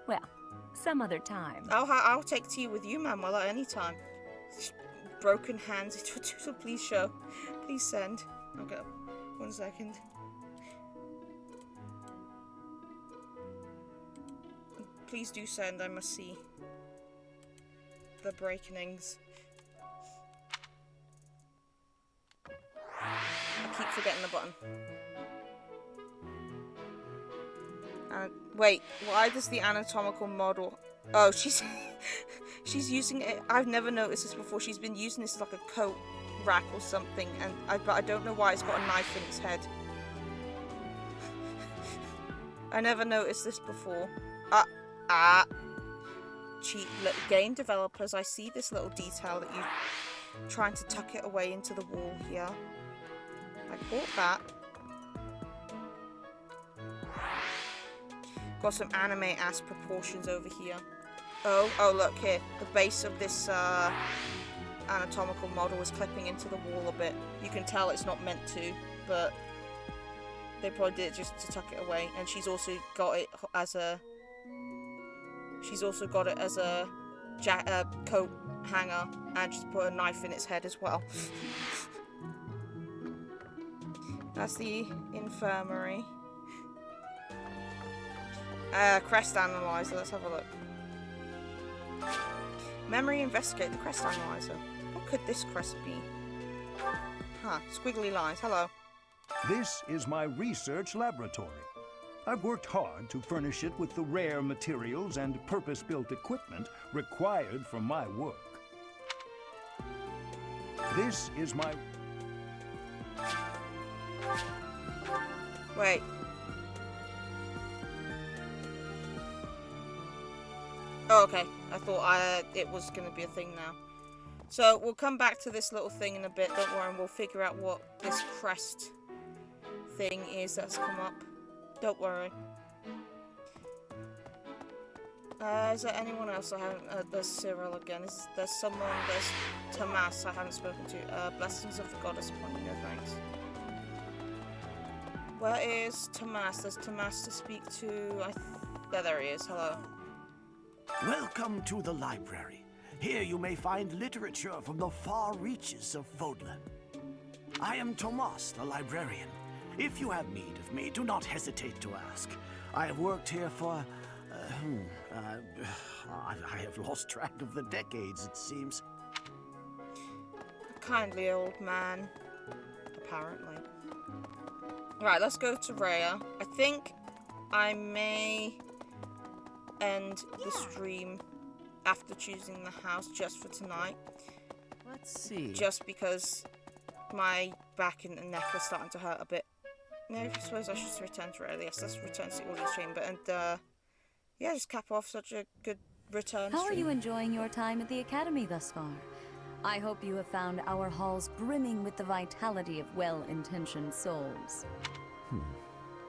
Well, some other time. I'll take tea with you, Manuela, anytime. Broken hands. Please show. Please send. Okay, 1 second. Please do send. I must see the breakings. I keep forgetting the button. Wait, why does the anatomical model... Oh, she's using it... I've never noticed this before. She's been using this as like a coat rack or something, but I don't know why it's got a knife in its head. I never noticed this before. Cheap game developers, I see this little detail that you're trying to tuck it away into the wall here. I caught that. Got some anime-ass proportions over here. Oh, look here. The base of this anatomical model is clipping into the wall a bit. You can tell it's not meant to, but they probably did it just to tuck it away. And she's also got it as a... coat hanger, and just put a knife in its head as well. That's the infirmary. Crest analyzer, let's have a look. Memory investigate the crest analyzer. What could this crest be? Huh, squiggly lines, hello. This is my research laboratory. I've worked hard to furnish it with the rare materials and purpose-built equipment required for my work. This is my... Wait. Oh, okay. I thought it was going to be a thing now. So, we'll come back to this little thing in a bit, don't worry, and we'll figure out what this crest thing is that's come up. Don't worry. Is there anyone else I haven't... there's Cyril again. There's someone... There's Tomas I haven't spoken to. Blessings of the Goddess upon you, no thanks. Where is Tomas? There's Tomas to speak to... There he is. Hello. Welcome to the library. Here you may find literature from the far reaches of Fodlan. I am Tomas, the librarian, If you have need of me, do not hesitate to ask. I have worked here for... I have lost track of the decades, it seems. A kindly old man, apparently. Right, let's go to Rhea. I think I may end the stream after choosing the house just for tonight. Let's see. Just because my back and neck are starting to hurt a bit. No, I suppose I should return to Rhea. Yes, let's return to the audience chamber and yeah, just cap off such a good return How stream. are you enjoying your time at the Academy thus far? I hope you have found our halls brimming with the vitality of well-intentioned souls.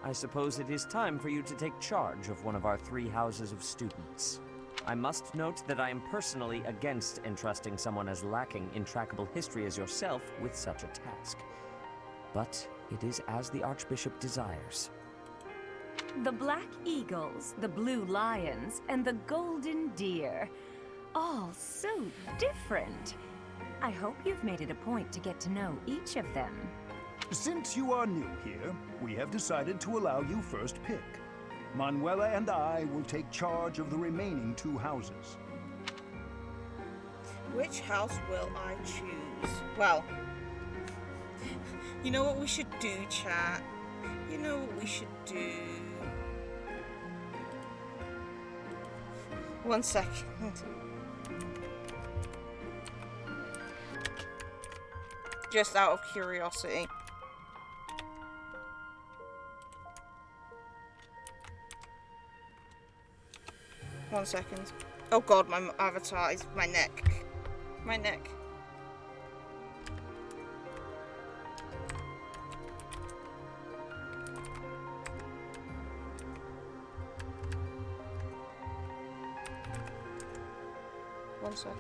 I suppose it is time for you to take charge of one of our 3 houses of students. I must note that I am personally against entrusting someone as lacking in trackable history as yourself with such a task. But it is as the Archbishop desires. The Black Eagles, the Blue Lions, and the Golden Deer. All so different. I hope you've made it a point to get to know each of them. Since you are new here, we have decided to allow you first pick. Manuela and I will take charge of the remaining 2 houses. Which house will I choose? Well, you know what we should do, chat? You know what we should do? 1 second. Just out of curiosity. One second. Oh god, my avatar is my neck. My neck. One second.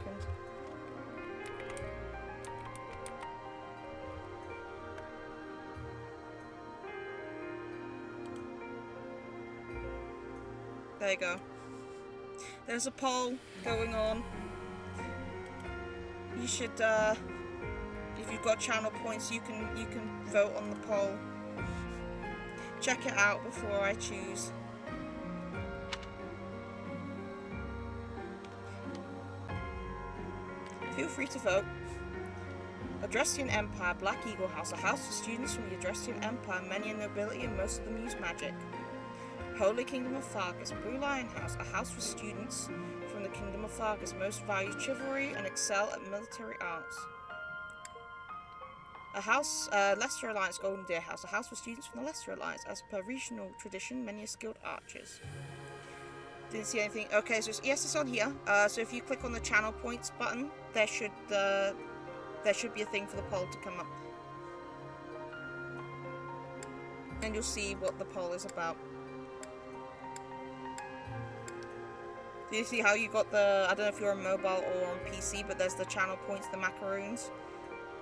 There you go. There's a poll going on. You should, if you've got channel points, you can vote on the poll. Check it out before I choose. Feel free to vote. Adrestian Empire, Black Eagle House, a house for students from the Adrestian Empire, many a nobility and most of them use magic. Holy Kingdom of Fargus, Blue Lion House, a house for students from the Kingdom of Fargus, most value chivalry and excel at military arts. A house, Leicester Alliance, Golden Deer House, a house for students from the Leicester Alliance. As per regional tradition, many are skilled archers. Didn't see anything. Okay, so yes, it's on here. So if you click on the channel points button, there should be a thing for the poll to come up, and you'll see what the poll is about. Do you see how you got the, I don't know if you're on mobile or on PC, but there's the channel points, the macaroons,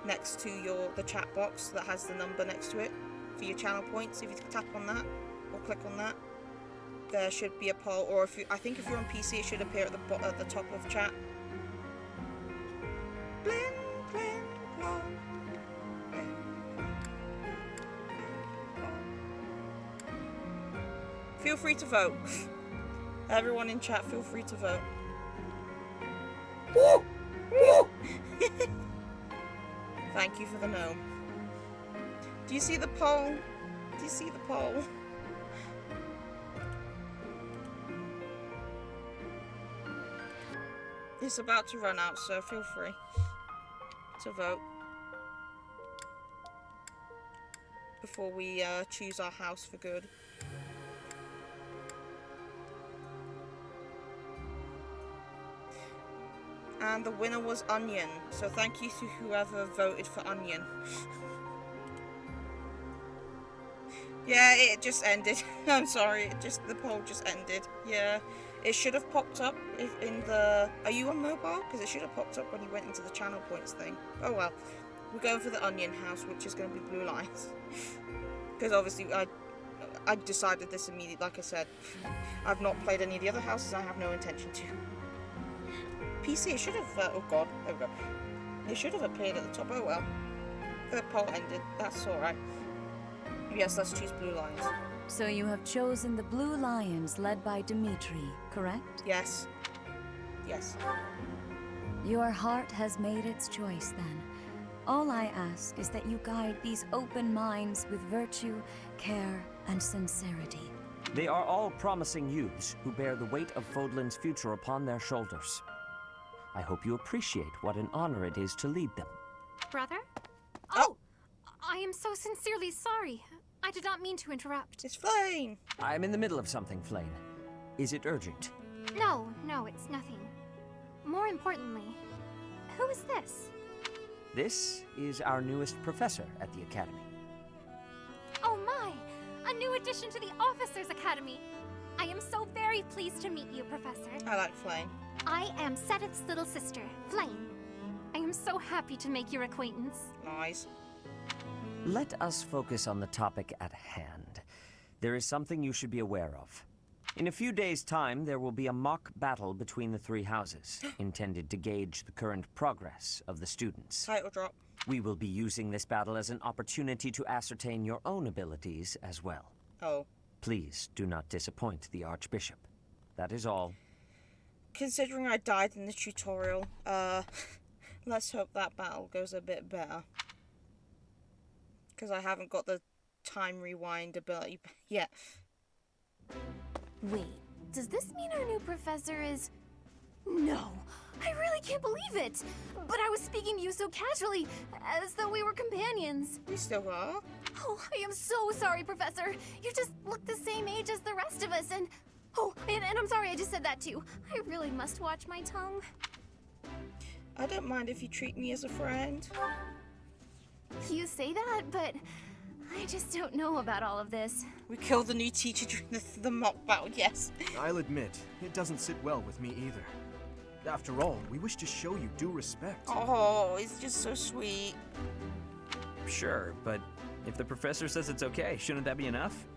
next to the chat box that has the number next to it for your channel points. If you tap on that or click on that, there should be a poll, or I think if you're on PC, it should appear at the top of chat. Feel free to vote. Everyone in chat, feel free to vote. Thank you for the gnome. Do you see the poll? Do you see the poll? It's about to run out, so feel free to vote before we choose our house for good. And the winner was Onion, so thank you to whoever voted for Onion. Yeah, it just ended. I'm sorry, the poll just ended. Yeah, it should have popped up in the... Are you on mobile? Because it should have popped up when you went into the channel points thing. Oh well. We're going for the Onion house, which is going to be Blue Lions. Because obviously I decided this immediately, like I said. I've not played any of the other houses, I have no intention to. PC, it should have, oh god, there we go. It should have appeared at the top, oh well. The poll ended, that's alright. Yes, let's choose Blue Lions. So you have chosen the Blue Lions led by Dimitri, correct? Yes. Yes. Your heart has made its choice then. All I ask is that you guide these open minds with virtue, care, and sincerity. They are all promising youths who bear the weight of Fodlan's future upon their shoulders. I hope you appreciate what an honor it is to lead them. Brother? Oh! I am so sincerely sorry. I did not mean to interrupt. It's Flame! I'm in the middle of something, Flame. Is it urgent? No, it's nothing. More importantly, who is this? This is our newest professor at the Academy. Oh my! A new addition to the Officers Academy! I am so very pleased to meet you, Professor. I like Flame. I am Sedith's little sister, Flame. I am so happy to make your acquaintance. Nice. Let us focus on the topic at hand. There is something you should be aware of. In a few days' time, there will be a mock battle between the three houses, intended to gauge the current progress of the students. Title drop. We will be using this battle as an opportunity to ascertain your own abilities as well. Oh. Please do not disappoint the Archbishop. That is all. Considering I died in the tutorial, let's hope that battle goes a bit better. Because I haven't got the time rewind ability yet. Wait, does this mean our new professor is... No, I really can't believe it! But I was speaking to you so casually, as though we were companions. We still are. Oh, I am so sorry, Professor. You just look the same age as the rest of us, and... Oh, and I'm sorry I just said that too. I really must watch my tongue. I don't mind if you treat me as a friend. You say that, but... I just don't know about all of this. We killed the new teacher during the mock battle, yes. I'll admit, it doesn't sit well with me either. After all, we wish to show you due respect. Oh, it's just so sweet. Sure, but if the professor says it's okay, shouldn't that be enough?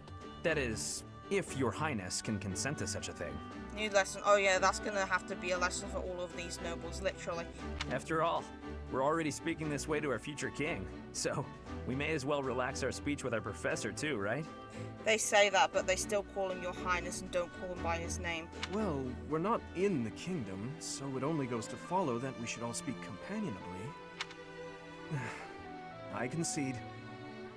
That is, if your highness can consent to such a thing. New lesson. Oh yeah, that's gonna have to be a lesson for all of these nobles, literally. After all, we're already speaking this way to our future king, so we may as well relax our speech with our professor too, right? They say that, but they still call him your highness and don't call him by his name. Well, we're not in the kingdom, so it only goes to follow that we should all speak companionably. I concede.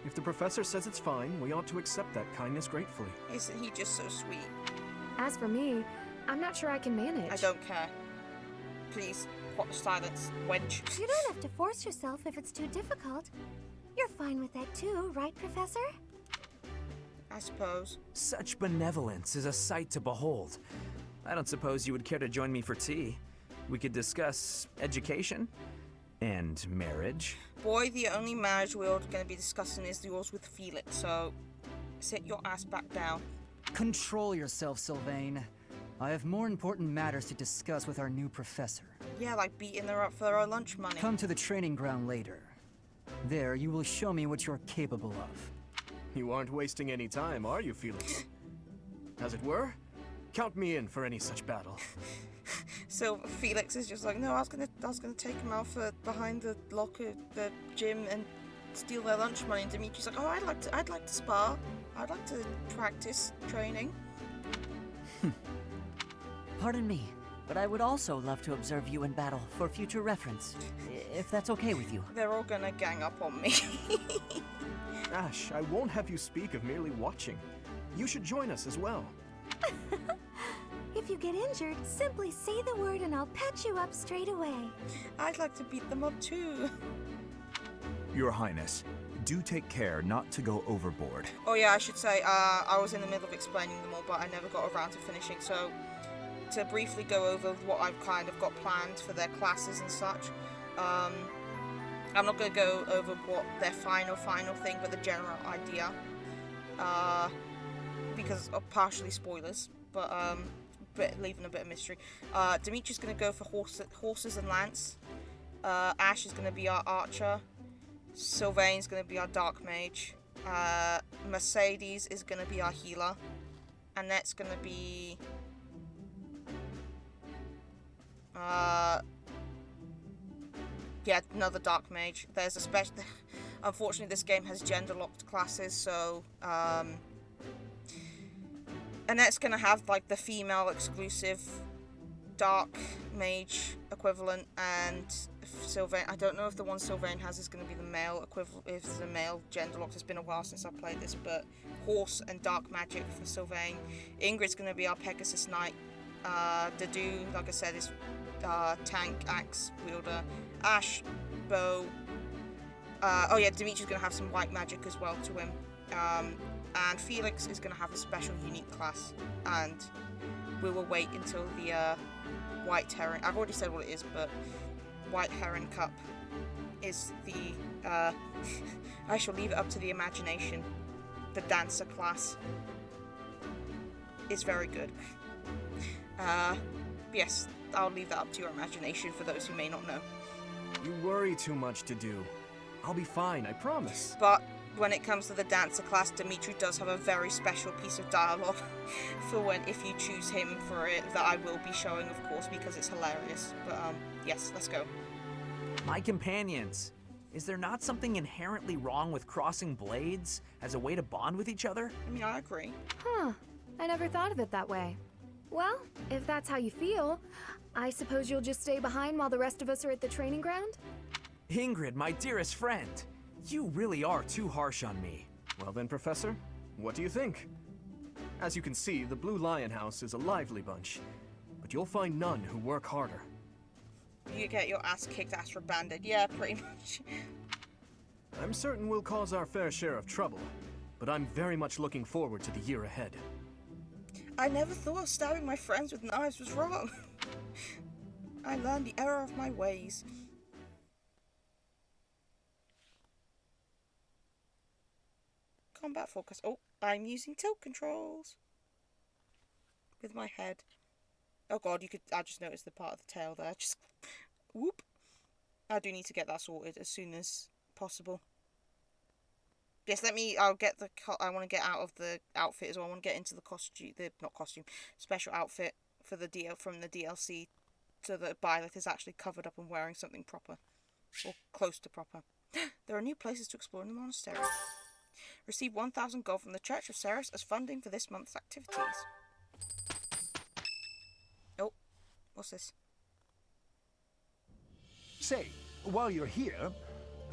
If the professor says it's fine, we ought to accept that kindness gratefully. Isn't he just so sweet? As for me, I'm not sure I can manage. I don't care. Please, silence, wench. You don't have to force yourself if it's too difficult. You're fine with that too, right, Professor? I suppose. Such benevolence is a sight to behold. I don't suppose you would care to join me for tea. We could discuss education and marriage. Boy, the only marriage we're going to be discussing is yours with Felix, so sit your ass back down. Control yourself, Sylvain. I have more important matters to discuss with our new professor. Yeah, like beating her up for her lunch money. Come to the training ground later. There, you will show me what you're capable of. You aren't wasting any time, are you, Felix? As it were, count me in for any such battle. So Felix is just like, no, I was gonna take him out for behind the locker, the gym, and steal their lunch money. And Dimitri's like, oh, I'd like to spar. I'd like to practice training. Pardon me, but I would also love to observe you in battle for future reference, if that's okay with you. They're all gonna gang up on me. Ash, I won't have you speak of merely watching. You should join us as well. If you get injured, simply say the word and I'll patch you up straight away. I'd like to beat them up too. Your Highness, do take care not to go overboard. Oh yeah, I should say, I was in the middle of explaining them all, but I never got around to finishing, so to briefly go over what I've kind of got planned for their classes and such. I'm not going to go over what their final thing, but the general idea, because of partially spoilers, but leaving a bit of mystery. Dimitri's going to go for horses and lance. Ash is going to be our archer. Sylvain's going to be our dark mage. Mercedes is going to be our healer. Annette's going to be yeah, another dark mage. There's a special. Unfortunately, this game has gender-locked classes, so Annette's gonna have like the female exclusive dark mage equivalent, and Sylvain, I don't know if the one Sylvain has is going to be the male equivalent, if it's a male gender locked. It's been a while since I've played this, but horse and dark magic for Sylvain. Ingrid's going to be our Pegasus Knight. Dadu, like I said, is tank, axe wielder. Ash, bow. Oh yeah, Dimitri's going to have some white magic as well to him. And Felix is going to have a special unique class, and we will wait until the White Heron, I've already said what it is, but White Heron Cup is the, I shall leave it up to the imagination. The dancer class is very good. Yes, I'll leave that up to your imagination for those who may not know. You worry too much to do. I'll be fine, I promise. But when it comes to the dancer class, Dimitri does have a very special piece of dialogue for when, if you choose him for it, that I will be showing, of course, because it's hilarious. But yes, let's go. My companions, is there not something inherently wrong with crossing blades as a way to bond with each other? I mean, I agree. Huh, I never thought of it that way. Well, if that's how you feel, I suppose you'll just stay behind while the rest of us are at the training ground? Ingrid, my dearest friend, you really are too harsh on me. Well then, Professor, what do you think? As you can see, the Blue Lion House is a lively bunch, but you'll find none who work harder. You get your ass kicked, ass rebanded. Yeah, pretty much. I'm certain we'll cause our fair share of trouble, but I'm very much looking forward to the year ahead. I never thought stabbing my friends with knives was wrong. I learned the error of my ways. Combat focus. Oh, I'm using tilt controls with my head. Oh god, I just noticed the part of the tail there. Just whoop. I do need to get that sorted as soon as possible. Yes, I want to get out of the outfit as well. I want to get into the special outfit for the from the DLC, so that Byleth is actually covered up and wearing something proper, or close to proper. There are new places to explore in the monastery. Receive 1,000 gold from the Church of Ceres as funding for this month's activities. Oh, what's this? Say, while you're here,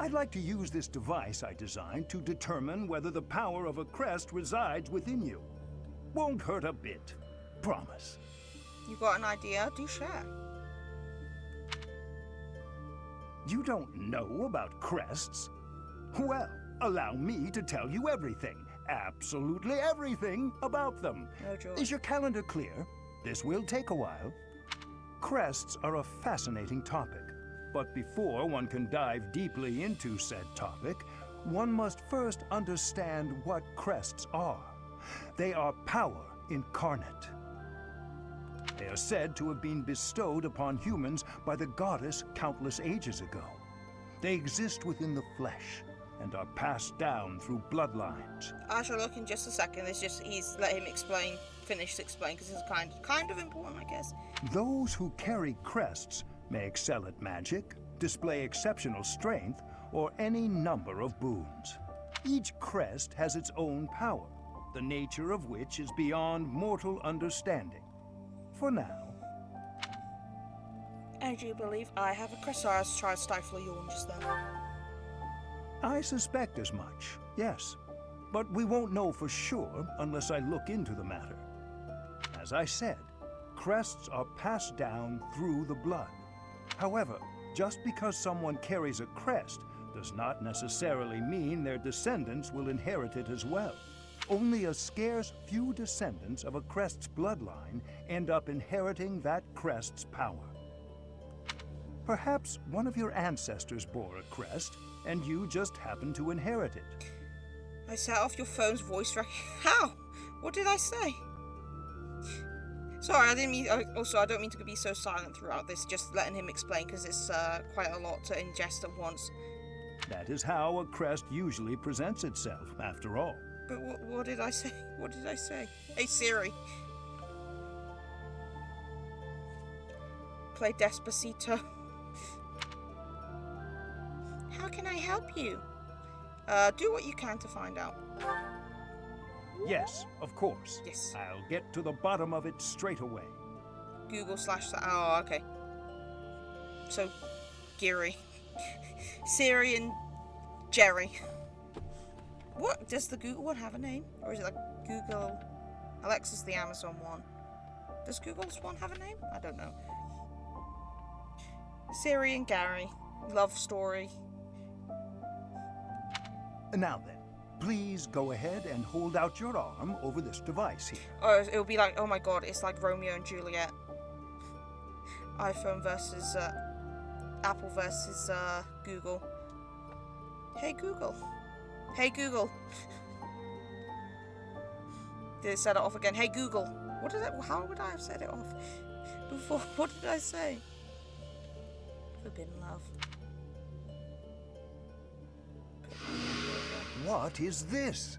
I'd like to use this device I designed to determine whether the power of a crest resides within you. Won't hurt a bit. Promise. You got an idea? Do share. You don't know about crests? Well, allow me to tell you everything, absolutely everything about them. No joy. Is your calendar clear? This will take a while. Crests are a fascinating topic, but before one can dive deeply into said topic, one must first understand what crests are. They are power incarnate. They are said to have been bestowed upon humans by the goddess countless ages ago. They exist within the flesh and are passed down through bloodlines. I shall look in just a second. He's let him finish to explain, because it's kind of important, I guess. Those who carry crests may excel at magic, display exceptional strength, or any number of boons. Each crest has its own power, the nature of which is beyond mortal understanding. For now. And you believe I have a crest? Sorry, I was trying to stifle a yawn just then. I suspect as much, yes. But we won't know for sure unless I look into the matter. As I said, crests are passed down through the blood. However, just because someone carries a crest does not necessarily mean their descendants will inherit it as well. Only a scarce few descendants of a crest's bloodline end up inheriting that crest's power. Perhaps one of your ancestors bore a crest, and you just happen to inherit it. I set off your phone's voice recognition. How? What did I say? Sorry, I didn't mean. Also, I don't mean to be so silent throughout this. Just letting him explain, because it's quite a lot to ingest at once. That is how a crest usually presents itself, after all. But what did I say? What did I say? Hey Siri. Play Despacito. How can I help you? Do what you can to find out. Yes, of course. Yes. I'll get to the bottom of it straight away. Google / oh, okay. So, Geary. Siri and Jerry. What? Does the Google one have a name? Or is it like Google... Alexa's the Amazon one. Does Google's one have a name? I don't know. Siri and Gary. Love story. Now then, please go ahead and hold out your arm over this device here. Oh, it'll be like, oh my god, it's like Romeo and Juliet. iPhone versus, Apple versus, Google. Hey Google. Hey Google. Did it set it off again? Hey Google. What did it, how would I have set it off before? What did I say? Forbidden love. What is this?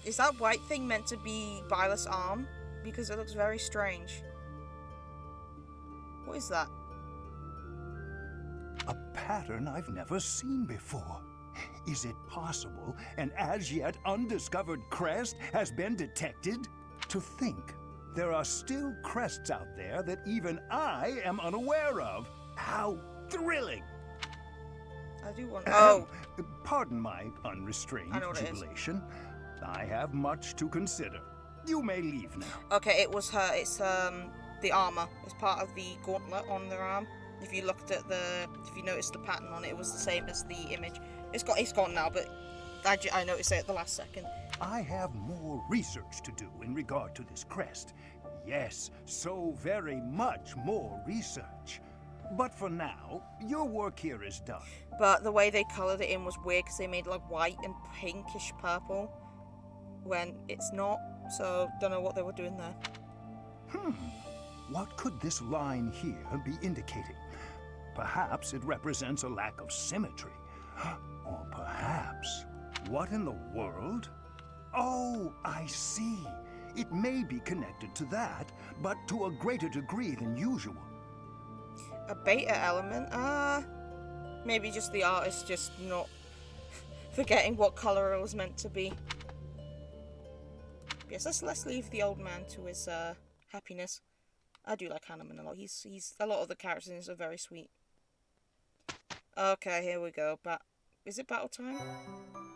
Is that white thing meant to be Byleth's arm? Because it looks very strange. What is that? A pattern I've never seen before. Is it possible an as yet undiscovered crest has been detected? To think there are still crests out there that even I am unaware of. How thrilling! I do want. Oh, pardon my unrestrained I know what it is. jubilation. I have much to consider. You may leave now. Okay, it was her. It's the armor. It's part of the gauntlet on their arm. If you looked at if you noticed the pattern on it, it was the same as the image. It's gone now, but I noticed it at the last second. I have more research to do in regard to this crest. Yes, so very much more research. But for now, your work here is done. But the way they coloured it in was weird because they made it like white and pinkish purple when it's not. So don't know what they were doing there. What could this line here be indicating? Perhaps it represents a lack of symmetry. Or perhaps... What in the world? Oh, I see. It may be connected to that, but to a greater degree than usual. A beta element? Maybe just the artist just not forgetting what colour it was meant to be. Yes, let's leave the old man to his happiness. I do like Hanneman a lot. He's a lot of the characters in this are very sweet. Okay, here we go. Is it battle time?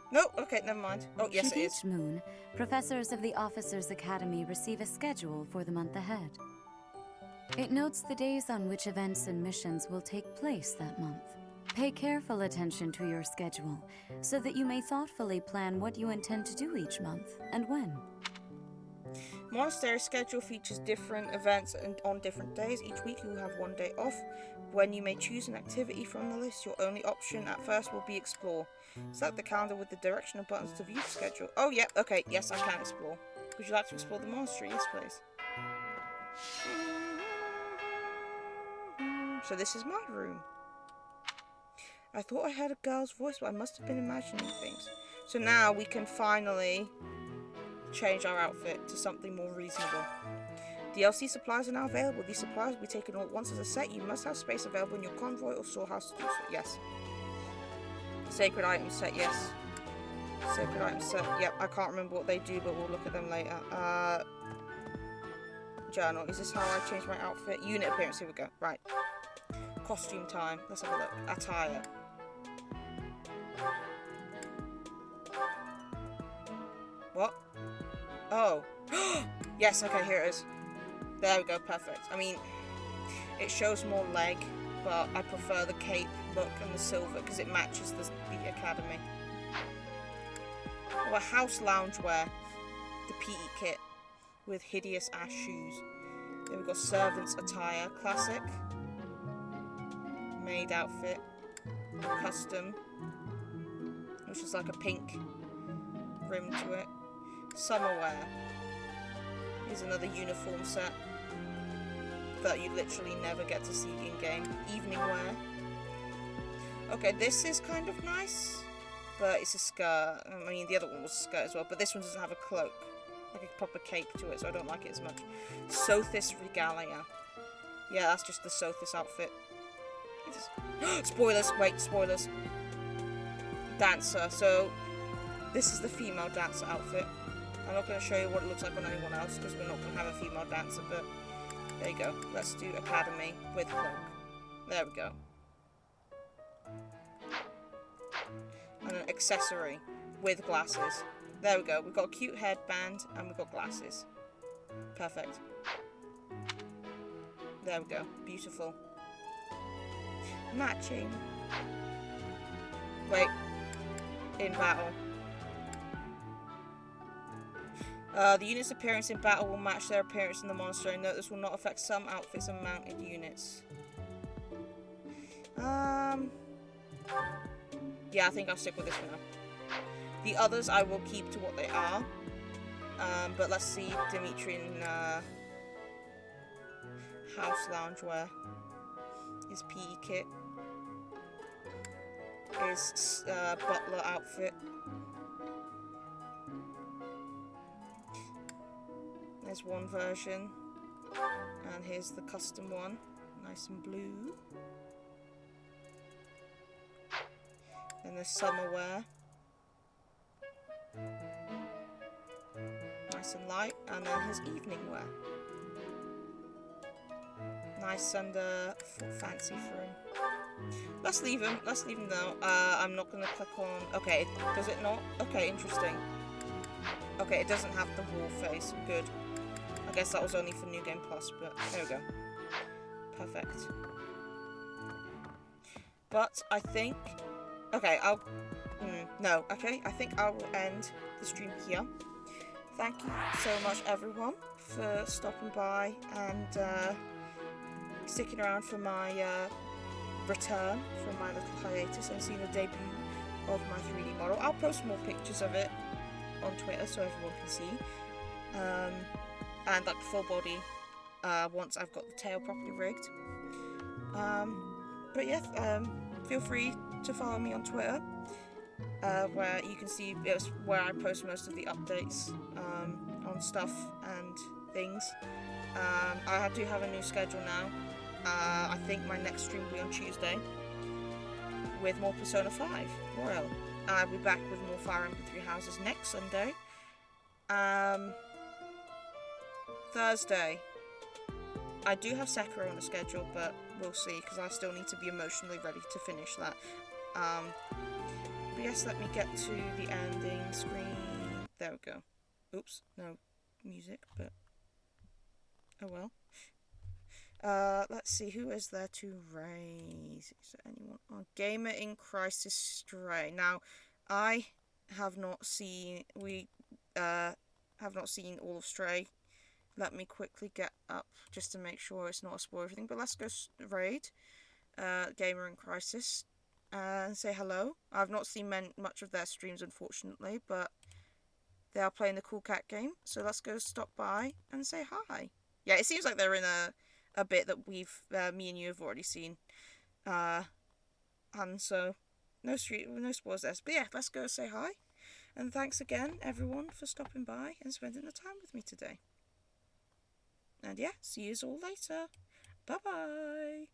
No, okay, never mind. Oh, yes, it is. Each moon, professors of the Officers' Academy receive a schedule for the month ahead. It notes the days on which events and missions will take place that month. Pay careful attention to your schedule, so that you may thoughtfully plan what you intend to do each month, and when. Monastery schedule features different events on different days. Each week you will have one day off. When you may choose an activity from the list, your only option at first will be explore. Select the calendar with the directional buttons to view the schedule. Oh, yeah, okay, yes, I can explore. Would you like to explore the monastery? Yes, please. So this is my room. I thought I heard a girl's voice, but I must have been imagining things. So now we can finally change our outfit to something more reasonable. DLC supplies are now available. These supplies will be taken all at once as a set. You must have space available in your convoy or storehouse to do so. Yes. Sacred items set, yes. Sacred items set, yep. I can't remember what they do, but we'll look at them later. Journal. Is this how I change my outfit? Unit appearance, here we go. Right. Costume time. Let's have a look. Attire. What? Oh. Yes, okay, here it is. There we go, perfect. I mean, it shows more leg, but I prefer the cape look and the silver because it matches the academy. Oh, a house loungewear. The PE kit with hideous ass shoes. Then we've got servant's attire, classic. Maid outfit. Custom. Which is like a pink rim to it. Summer wear. Here's another uniform set that you literally never get to see in-game. Evening wear. Okay, this is kind of nice, but it's a skirt. I mean, the other one was a skirt as well, but this one doesn't have a cloak. Like a proper cape to it, so I don't like it as much. Sothis Regalia. Yeah, that's just the Sothis outfit. Spoilers! Wait, spoilers. dancer. So this is the female dancer outfit. I'm not going to show you what it looks like on anyone else because we're not going to have a female dancer, but there you go. Let's do academy with cloak. There we go. And an accessory with glasses. There we go. We've got a cute headband and we've got glasses. Perfect. There we go. Beautiful. Matching. Wait. In battle. The unit's appearance in battle will match their appearance in the monastery. Note this will not affect some outfits and mounted units. Yeah, I think I'll stick with this for now. The others I will keep to what they are. But let's see Dimitri in house loungewear. His PE kit. His butler outfit. There's one version. And here's the custom one. Nice and blue. Then there's summer wear. Nice and light. And then his evening wear. Nice and fancy for him. Let's leave him. Let's leave him though. I'm not going to click on... Okay, does it not? Okay, interesting. Okay, it doesn't have the wall face. Good. I guess that was only for New Game Plus, but there we go. Perfect. But I think... Okay, I'll... no, okay. I think I will end the stream here. Thank you so much, everyone, for stopping by and sticking around for my return from my little hiatus and seeing the debut of my 3D model. I'll post more pictures of it on Twitter so everyone can see. And like full body once I've got the tail properly rigged. But yeah, feel free to follow me on Twitter, where you can see where I post most of the updates on stuff and things. I do have a new schedule now. I think my next stream will be on Tuesday with more Persona 5 Royal. I'll be back with more Fire Emblem 3 Houses next Sunday. Thursday, I do have Sekiro on the schedule, but we'll see because I still need to be emotionally ready to finish that. But yes, let me get to the ending screen. There we go. Oops, no music, but oh well. Let's see, who is there to raise? Is there anyone on? Gamer in Crisis Stray. Now, I have not seen, have not seen all of Stray. Let me quickly get up just to make sure it's not a spoiler or everything. But let's go raid Gamer in Crisis and say hello. I've not seen much of their streams, unfortunately, but they are playing the Cool Cat game. So let's go stop by and say hi. Yeah, it seems like they're in a bit that we've me and you have already seen. And so no spoilers there. But yeah, let's go say hi. And thanks again, everyone, for stopping by and spending the time with me today. And yeah, see you all later. Bye-bye.